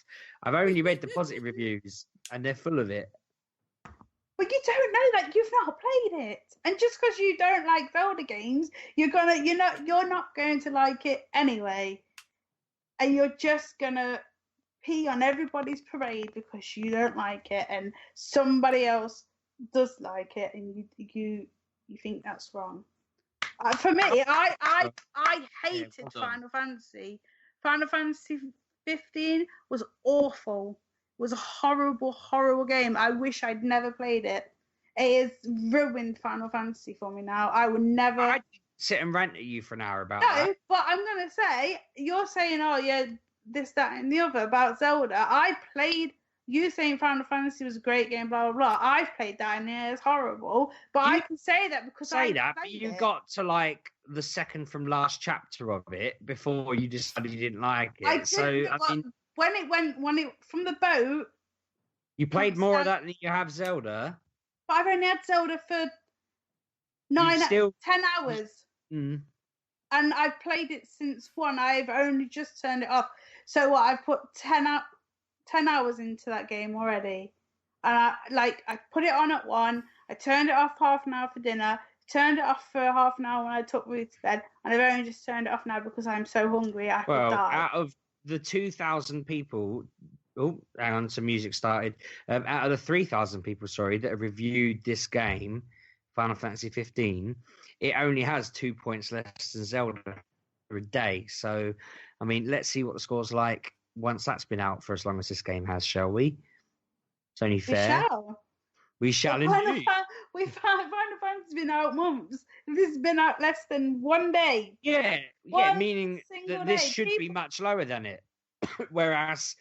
I've only read the positive reviews, and they're full of it. But you don't know that you've not played it, and just because you don't like Zelda games, you're not going to like it anyway, and you're just gonna pee on everybody's parade because you don't like it, and somebody else does like it, and you think that's wrong. For me, I hated Final Fantasy. Final Fantasy 15 was awful. It was a horrible, horrible game. I wish I'd never played it. It has ruined Final Fantasy for me now. I would never. I'd sit and rant at you for an hour about that. No, but I'm gonna say, you're saying, oh yeah, this, that, and the other about Zelda. I played. You saying Final Fantasy was a great game, blah blah blah. I've played that and it's horrible. But I can say that because but you got to like the second from last chapter of it before you decided you didn't like it. I mean, when it from the boat. You played more of that than you have Zelda. But I've only had Zelda for 10 hours. Mm. And I've played it since 1. I've only just turned it off. So what? I've put 10 hours into that game already. And I put it on at 1. I turned it off half an hour for dinner. Turned it off for half an hour when I took Ruth to bed. And I've only just turned it off now because I'm so hungry I could die. Out of the 2,000 people... Oh, hang on, some music started. Out of the 3,000 people, that have reviewed this game, Final Fantasy 15, it only has 2 points less than Zelda a day. So, I mean, let's see what the score's like once that's been out for as long as this game has, shall we? It's only fair. We shall indeed. Final Fantasy's been out months. This has been out less than 1 day. Yeah, meaning that this should be much lower than it. Whereas...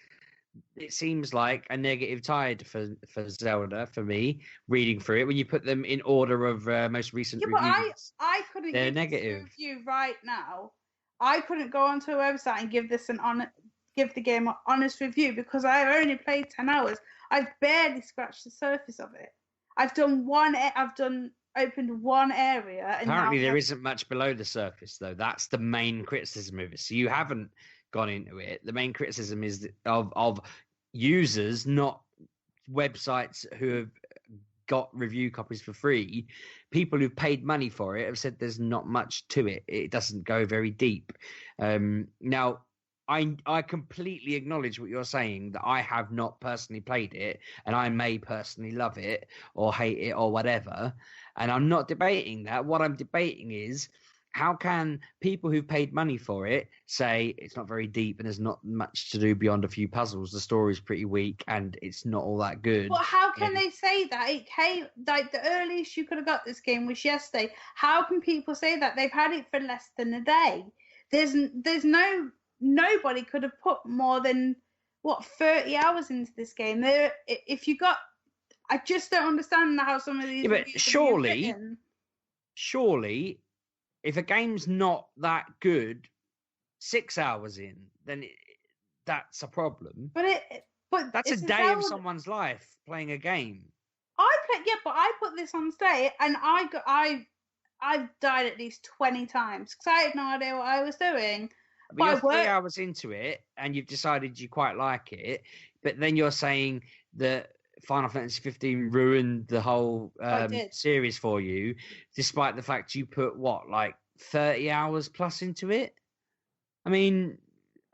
it seems like a negative tide for Zelda for me reading through it when you put them in order of most recent reviews. But I couldn't they're give negative. this review right now. I couldn't go onto a website and give the game an honest review because I've only played 10 hours. I've barely scratched the surface of it. I've opened one area. And apparently there isn't much below the surface though. That's the main criticism of it. So you haven't gone into it. The main criticism is of users, not websites who have got review copies for free. People who've paid money for it have said there's not much to it. It doesn't go very deep. Now, I completely acknowledge what you're saying, that I have not personally played it and I may personally love it or hate it or whatever. And I'm not debating that. What I'm debating is, how can people who've paid money for it say it's not very deep and there's not much to do beyond a few puzzles? The story's pretty weak and it's not all that good. But how can they say that? It came like the earliest you could have got this game was yesterday. How can people say that? They've had it for less than a day. Nobody could have put more than 30 hours into this game. I just don't understand how some of these. Yeah, but surely. If a game's not that good, 6 hours in, then that's a problem. But that's a day of someone's life playing a game. But I put this on today, and I've died at least 20 times because I had no idea what I was doing. But you're 3 hours into it, and you've decided you quite like it, but then you're saying that Final Fantasy 15 ruined the whole series for you, despite the fact you put 30 hours plus into it. I mean,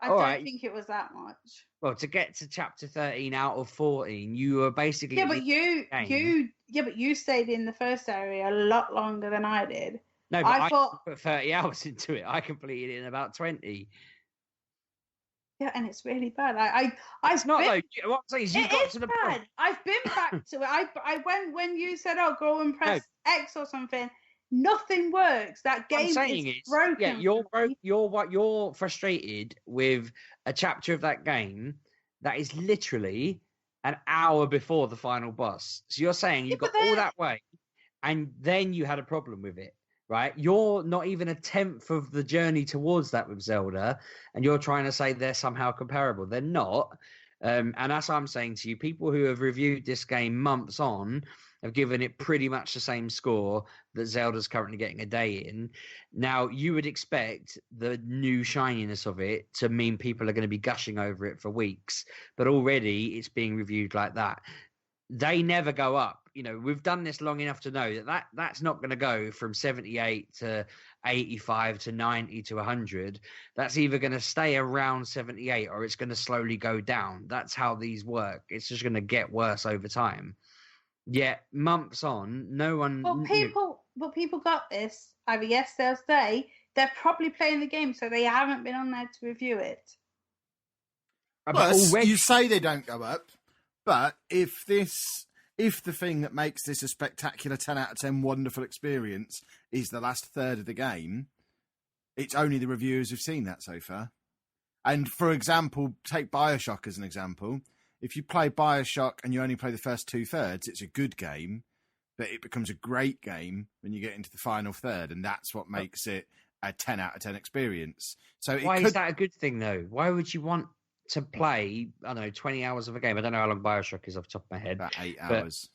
I don't think it was that much. Well, to get to chapter 13 out of 14, you were basically but you stayed in the first area a lot longer than I did. No, but I put 30 hours into it. I completed it in about 20. Yeah, and it's really bad. It's not though. What I'm saying is you got to the point. I've been back to it. I went when you said, "Oh, go and press X or something." Nothing works. That What I'm game saying is is, broken. yeah, you're frustrated with a chapter of that game that is literally an hour before the final boss. So you're saying you got all that way, and then you had a problem with it, right? You're not even a tenth of the journey towards that with Zelda, and you're trying to say they're somehow comparable. They're not. And that's what I'm saying to you. People who have reviewed this game months on have given it pretty much the same score that Zelda's currently getting a day in. Now, you would expect the new shininess of it to mean people are going to be gushing over it for weeks, but already it's being reviewed like that. They never go up. You know, we've done this long enough to know that's not going to go from 78 to 85 to 90 to 100. That's either going to stay around 78 or it's going to slowly go down. That's how these work. It's just going to get worse over time. Yet months on, no one. But people got this. Either yes, they'll say they're probably playing the game, so they haven't been on there to review it. Plus, you say they don't go up, but if the thing that makes this a spectacular 10 out of 10 wonderful experience is the last third of the game, it's only the reviewers who've seen that so far. And for example, take BioShock as an example. If you play BioShock and you only play the first 2/3, it's a good game, but it becomes a great game when you get into the final third, and that's what makes it a 10 out of 10 experience. So is that a good thing, though? Why would you want to play, I don't know, 20 hours of a game? I don't know how long BioShock is off the top of my head. About 8 hours.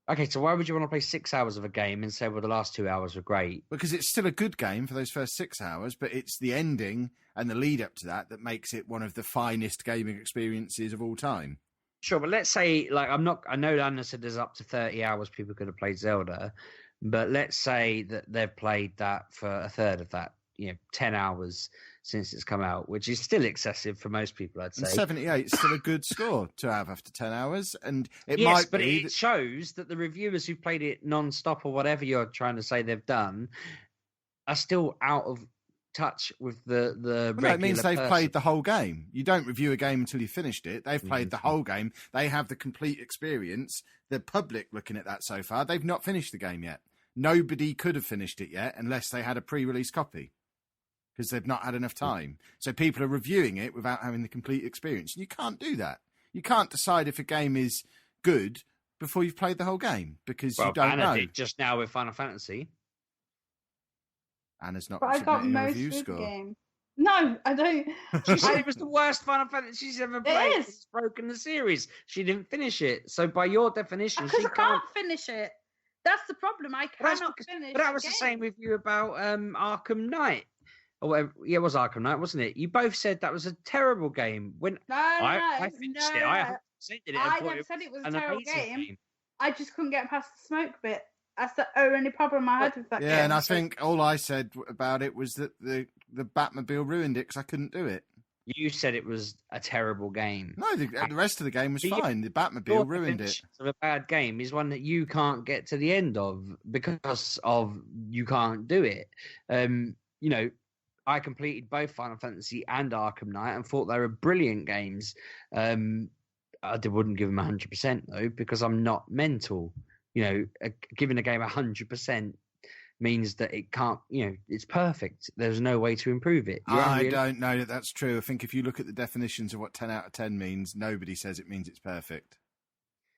Okay, so why would you want to play 6 hours of a game and say, well, the last 2 hours were great? Because it's still a good game for those first 6 hours, but it's the ending and the lead up to that makes it one of the finest gaming experiences of all time. Sure, but let's say, like, I know Anna said there's up to 30 hours people could have played Zelda, but let's say that they've played that for a third of that, 10 hours since it's come out, which is still excessive for most people, I'd say. And 78 is still a good score to have after 10 hours, and it shows that the reviewers who've played it non-stop or whatever you're trying to say they've done are still out of touch with the regular that means they've person. played the whole game. You don't review a game until you've finished it. They've played the whole game. They have the complete experience. The public looking at that so far, they've not finished the game yet. Nobody could have finished it yet unless they had a pre-release copy, because they've not had enough time. So people are reviewing it without having the complete experience. And you can't do that. You can't decide if a game is good before you've played the whole game, because you don't know. Did just now with Final Fantasy. Anna's not But I got submitting a most review of the score. game. No, I don't. She said it was the worst Final Fantasy she's ever played. It's broken the series. She didn't finish it. So by your definition, because I can't finish it. That's the problem. I cannot finish. But that was the same with you about Arkham Knight. Or whatever. Yeah, it was Arkham Knight, wasn't it? You both said that was a terrible game. When I finished it, I never said it was a terrible game. I just couldn't get past the smoke bit. That's the only problem I had with that game. Yeah, and I think all I said about it was that the Batmobile ruined it because I couldn't do it. You said it was a terrible game. No, the rest of the game was fine. The Batmobile ruined it. Of a bad game is one that you can't get to the end of because of you can't do it. I completed both Final Fantasy and Arkham Knight and thought they were brilliant games. I wouldn't give them 100% though, because I'm not mental. Giving a game 100% means that it can't, it's perfect. There's no way to improve it. I don't know that that's true. I think if you look at the definitions of what 10 out of 10 means, nobody says it means it's perfect.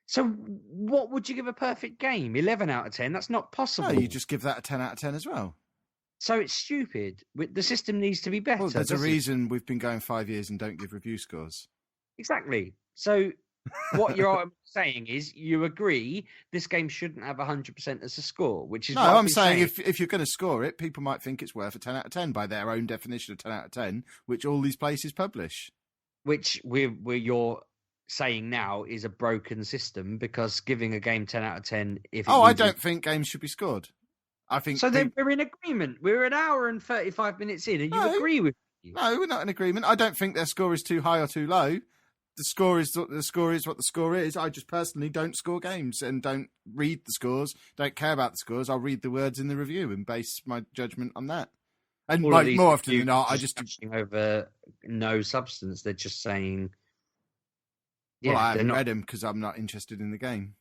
So what would you give a perfect game? 11 out of 10? That's not possible. No, you just give that a 10 out of 10 as well. So it's stupid. The system needs to be better. Well, there's a reason we've been going 5 years and don't give review scores. Exactly. So what you're saying is you agree this game shouldn't have 100% as a score, which is... No, I'm saying if you're going to score it, people might think it's worth a 10 out of 10 by their own definition of 10 out of 10, which all these places publish. Which you're saying now is a broken system, because giving a game 10 out of 10... I don't think games should be scored. I think so. Then we're in agreement. We're an hour and 35 minutes in, and you agree with me. No, we're not in agreement. I don't think their score is too high or too low. The score is what the score is. I just personally don't score games and don't read the scores. Don't care about the scores. I'll read the words in the review and base my judgment on that. And more often than not, I just over no substance. They're just saying. Well, I haven't read them because I'm not interested in the game.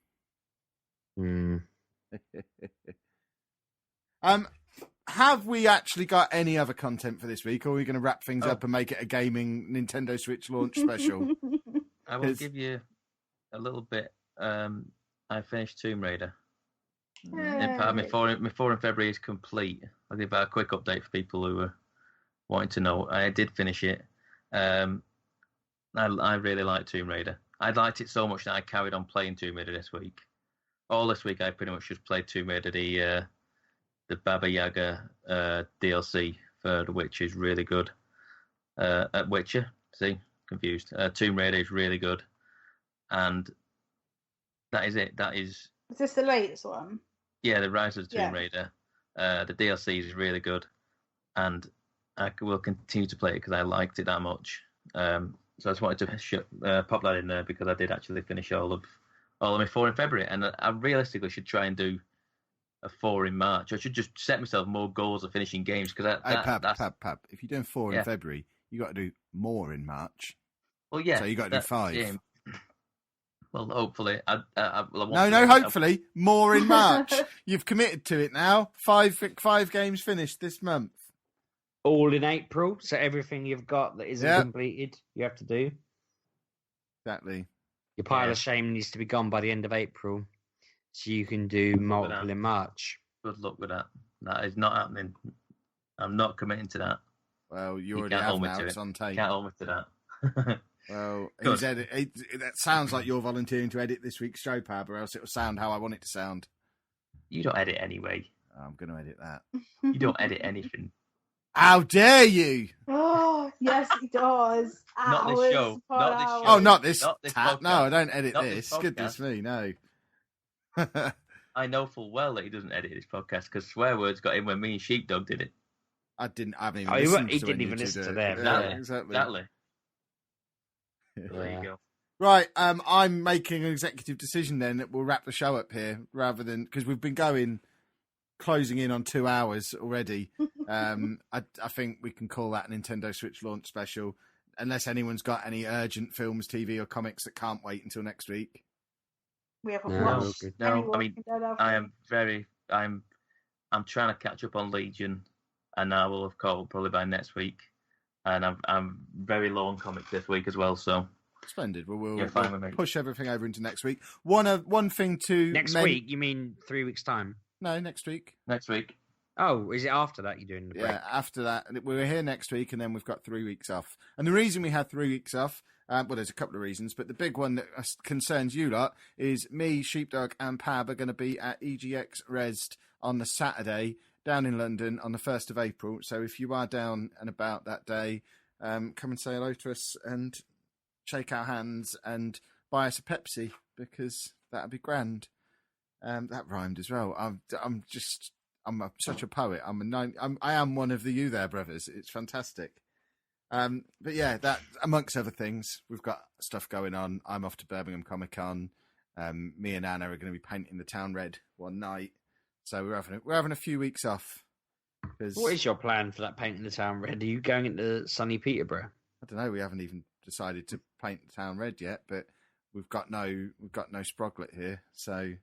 Have we actually got any other content for this week, or are we going to wrap things up and make it a gaming Nintendo Switch launch special? I will give you a little bit. I finished Tomb Raider. In fact, my 4 in February is complete. I'll give a quick update for people who are wanting to know. I did finish it. I really like Tomb Raider. I liked it so much that I carried on playing Tomb Raider this week. All this week, I pretty much just played Tomb Raider, the Baba Yaga DLC for The Witcher is really good. Witcher, see, confused. Tomb Raider is really good, and that is it. That is. Is this the latest one? Yeah, the Rise of the Tomb Raider. The DLC is really good, and I will continue to play it because I liked it that much. So I just wanted to pop that in there because I did actually finish all of my 4 in February, and I realistically should try and do a 4 in March. I should just set myself more goals of finishing games because Pab. If you're doing 4 in February, you got to do more in March. Well, yeah. So you got to do 5. Yeah. Well, hopefully. Hopefully more in March. You've committed to it now. 5 games finished this month. All in April, so everything you've got that isn't completed, you have to do. Exactly. Your pile of shame needs to be gone by the end of April, so you can do multiple in March. Good luck with that. That is not happening. I'm not committing to that. Well, you already have now. It's on tape. Can't hold me to that. Well, that sounds like you're volunteering to edit this week's show, Pab, or else it will sound how I want it to sound. You don't edit anyway. I'm going to edit that. You don't edit anything. How dare you? Oh, yes, he does. Not this show. Not this show. Oh, not this podcast. No, I don't edit Not this. this Goodness me, no. I know full well that he doesn't edit this podcast because swear words got in when me and Sheepdog did it. I haven't even listened to he didn't even listen to them. Exactly. There you go. Right, I'm making an executive decision then that we'll wrap the show up here rather than because we've been closing in on 2 hours already. I think we can call that a Nintendo Switch launch special, unless anyone's got any urgent films, TV, or comics that can't wait until next week. We haven't watched. No, I mean, I'm trying to catch up on Legion, and I will have caught up probably by next week. And I'm very low on comics this week as well, so. Splendid. We'll push everything over into next week. One thing to next week. You mean 3 weeks time? No, next week. Next week. Oh, is it after that you're doing the break? Yeah, after that. We're here next week, and then we've got 3 weeks off. And the reason we had 3 weeks off, well, there's a couple of reasons, but the big one that concerns you lot is me, Sheepdog, and Pab are going to be at EGX Resd on the Saturday down in London on the 1st of April. So if you are down and about that day, come and say hello to us and shake our hands and buy us a Pepsi because that'd be grand. That rhymed as well. I'm such a poet. I am one of the You There brothers. It's fantastic. But yeah, that amongst other things, we've got stuff going on. I'm off to Birmingham Comic Con. Me and Anna are going to be painting the town red one night. So we're having a few weeks off. What is your plan for that painting the town red? Are you going into sunny Peterborough? I don't know. We haven't even decided to paint the town red yet, but we've got no Sproglet here, so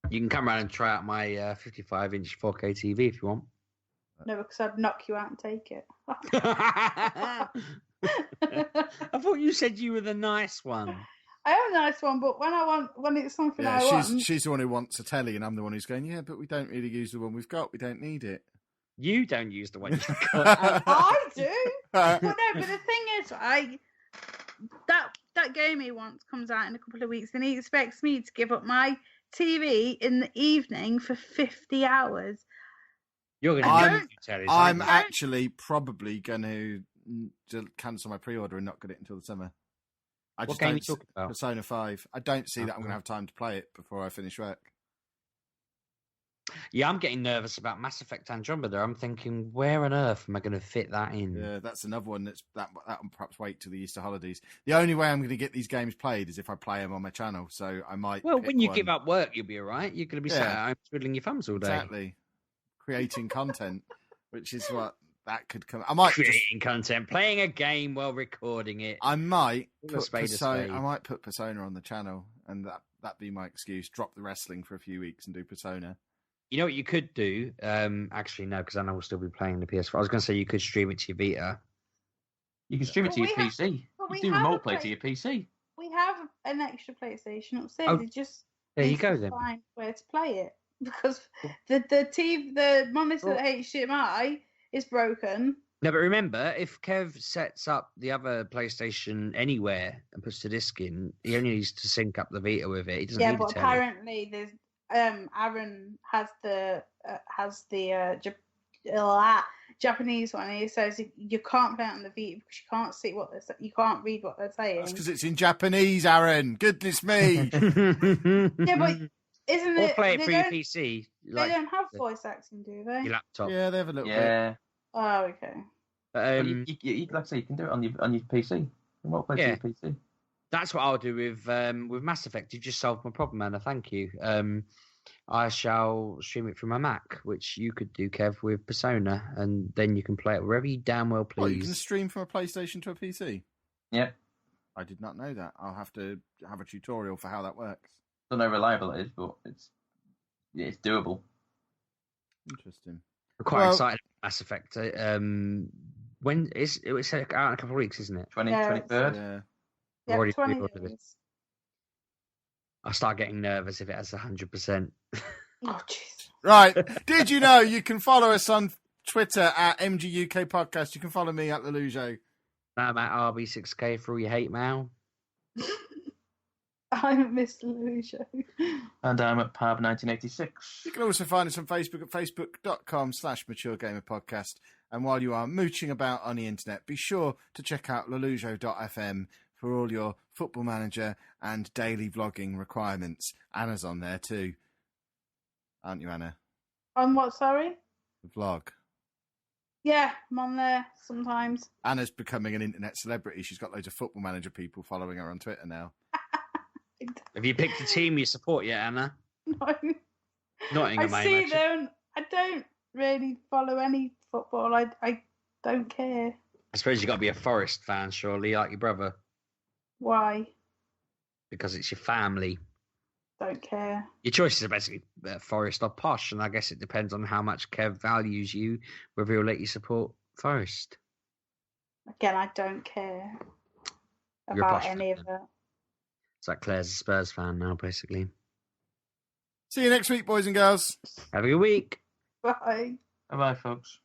you can come around and try out my 55-inch 4K TV if you want. No, because I'd knock you out and take it. I thought you said you were the nice one. I am a nice one, but when it's something I want... She's the one who wants a telly, and I'm the one who's going, yeah, but we don't really use the one we've got. We don't need it. You don't use the one you've got. I do. But no, but the thing is, that game he wants comes out in a couple of weeks, and he expects me to give up my TV in the evening for 50 hours. You're going to telly. I'm actually probably going to cancel my pre-order and not get it until the summer. What game are you talking about? Persona 5. I don't see that I'm going to have time to play it before I finish work. Yeah, I'm getting nervous about Mass Effect Andromeda. I'm thinking, where on earth am I going to fit that in? Yeah, that's another one that will perhaps wait till the Easter holidays. The only way I'm going to get these games played is if I play them on my channel, so I might... Well, when you give up work, you'll be all right. You're going to be sat at home twiddling your thumbs all day. Exactly. Creating content, which is what that could come... Creating content, playing a game while recording it. I might put Persona on the channel, and that'd be my excuse. Drop the wrestling for a few weeks and do Persona. You know what you could do? Actually, no, because I know we'll still be playing the PS4. I was going to say you could stream it to your Vita. You can stream it to your PC. You can do remote play to your PC. We have an extra PlayStation upstairs. Oh, It just there you needs go to then. find where to play it because the monitor HDMI is broken. No, but remember, if Kev sets up the other PlayStation anywhere and puts the disc in, he only needs to sync up the Vita with it. He doesn't need but a telly. apparently there's Aaron has the Japanese one. And he says you can't play it on the Vita because you can't see what you can't read what they're saying. That's because it's in Japanese, Aaron. Goodness me. Yeah, but isn't or it? play it they through your don't- PC. They don't have voice acting, do they? Your laptop. Yeah, they have a little bit. Yeah. Oh, okay. But you, like I say, you can do it on your PC. Remote play to your PC. That's what I'll do with Mass Effect. You just solved my problem, Anna. Thank you. I shall stream it from my Mac, which you could do, Kev, with Persona, and then you can play it wherever you damn well please. Well, you can stream from a PlayStation to a PC? Yeah. I did not know that. I'll have to have a tutorial for how that works. Don't know how reliable it is, but it's doable. Interesting. We're quite excited about Mass Effect. When is it? It's out in a couple of weeks, isn't it? 23rd. Yeah. Yeah, Already 20 pre-ordered it. days. I'll start getting nervous if it has 100%. Oh, jeez. Right. Did you know you can follow us on Twitter at MGUK Podcast? You can follow me at Lelujo. I'm at RB6K for all your hate mail. I'm Mr. Lucio. And I'm at Pab1986. You can also find us on Facebook at facebook.com/MatureGamerPodcast. And while you are mooching about on the internet, be sure to check out lelujo.fm for all your Football Manager and daily vlogging requirements. Anna's on there too. Aren't you, Anna? On what, sorry? The vlog. Yeah, I'm on there sometimes. Anna's becoming an internet celebrity. She's got loads of Football Manager people following her on Twitter now. Have you picked a team you support yet, Anna? No. Nottingham, I don't really follow any football. I don't care. I suppose you've got to be a Forest fan, surely, like your brother, Why? because it's your family. Don't care. Your choices are basically Forest or Posh, and I guess it depends on how much Kev values you, whether he'll let you support Forest. Again, I don't care You're a about Posh any fan. of that. It's like Claire's a Spurs fan now, basically. See you next week, boys and girls. Have a good week. Bye. Bye-bye, folks.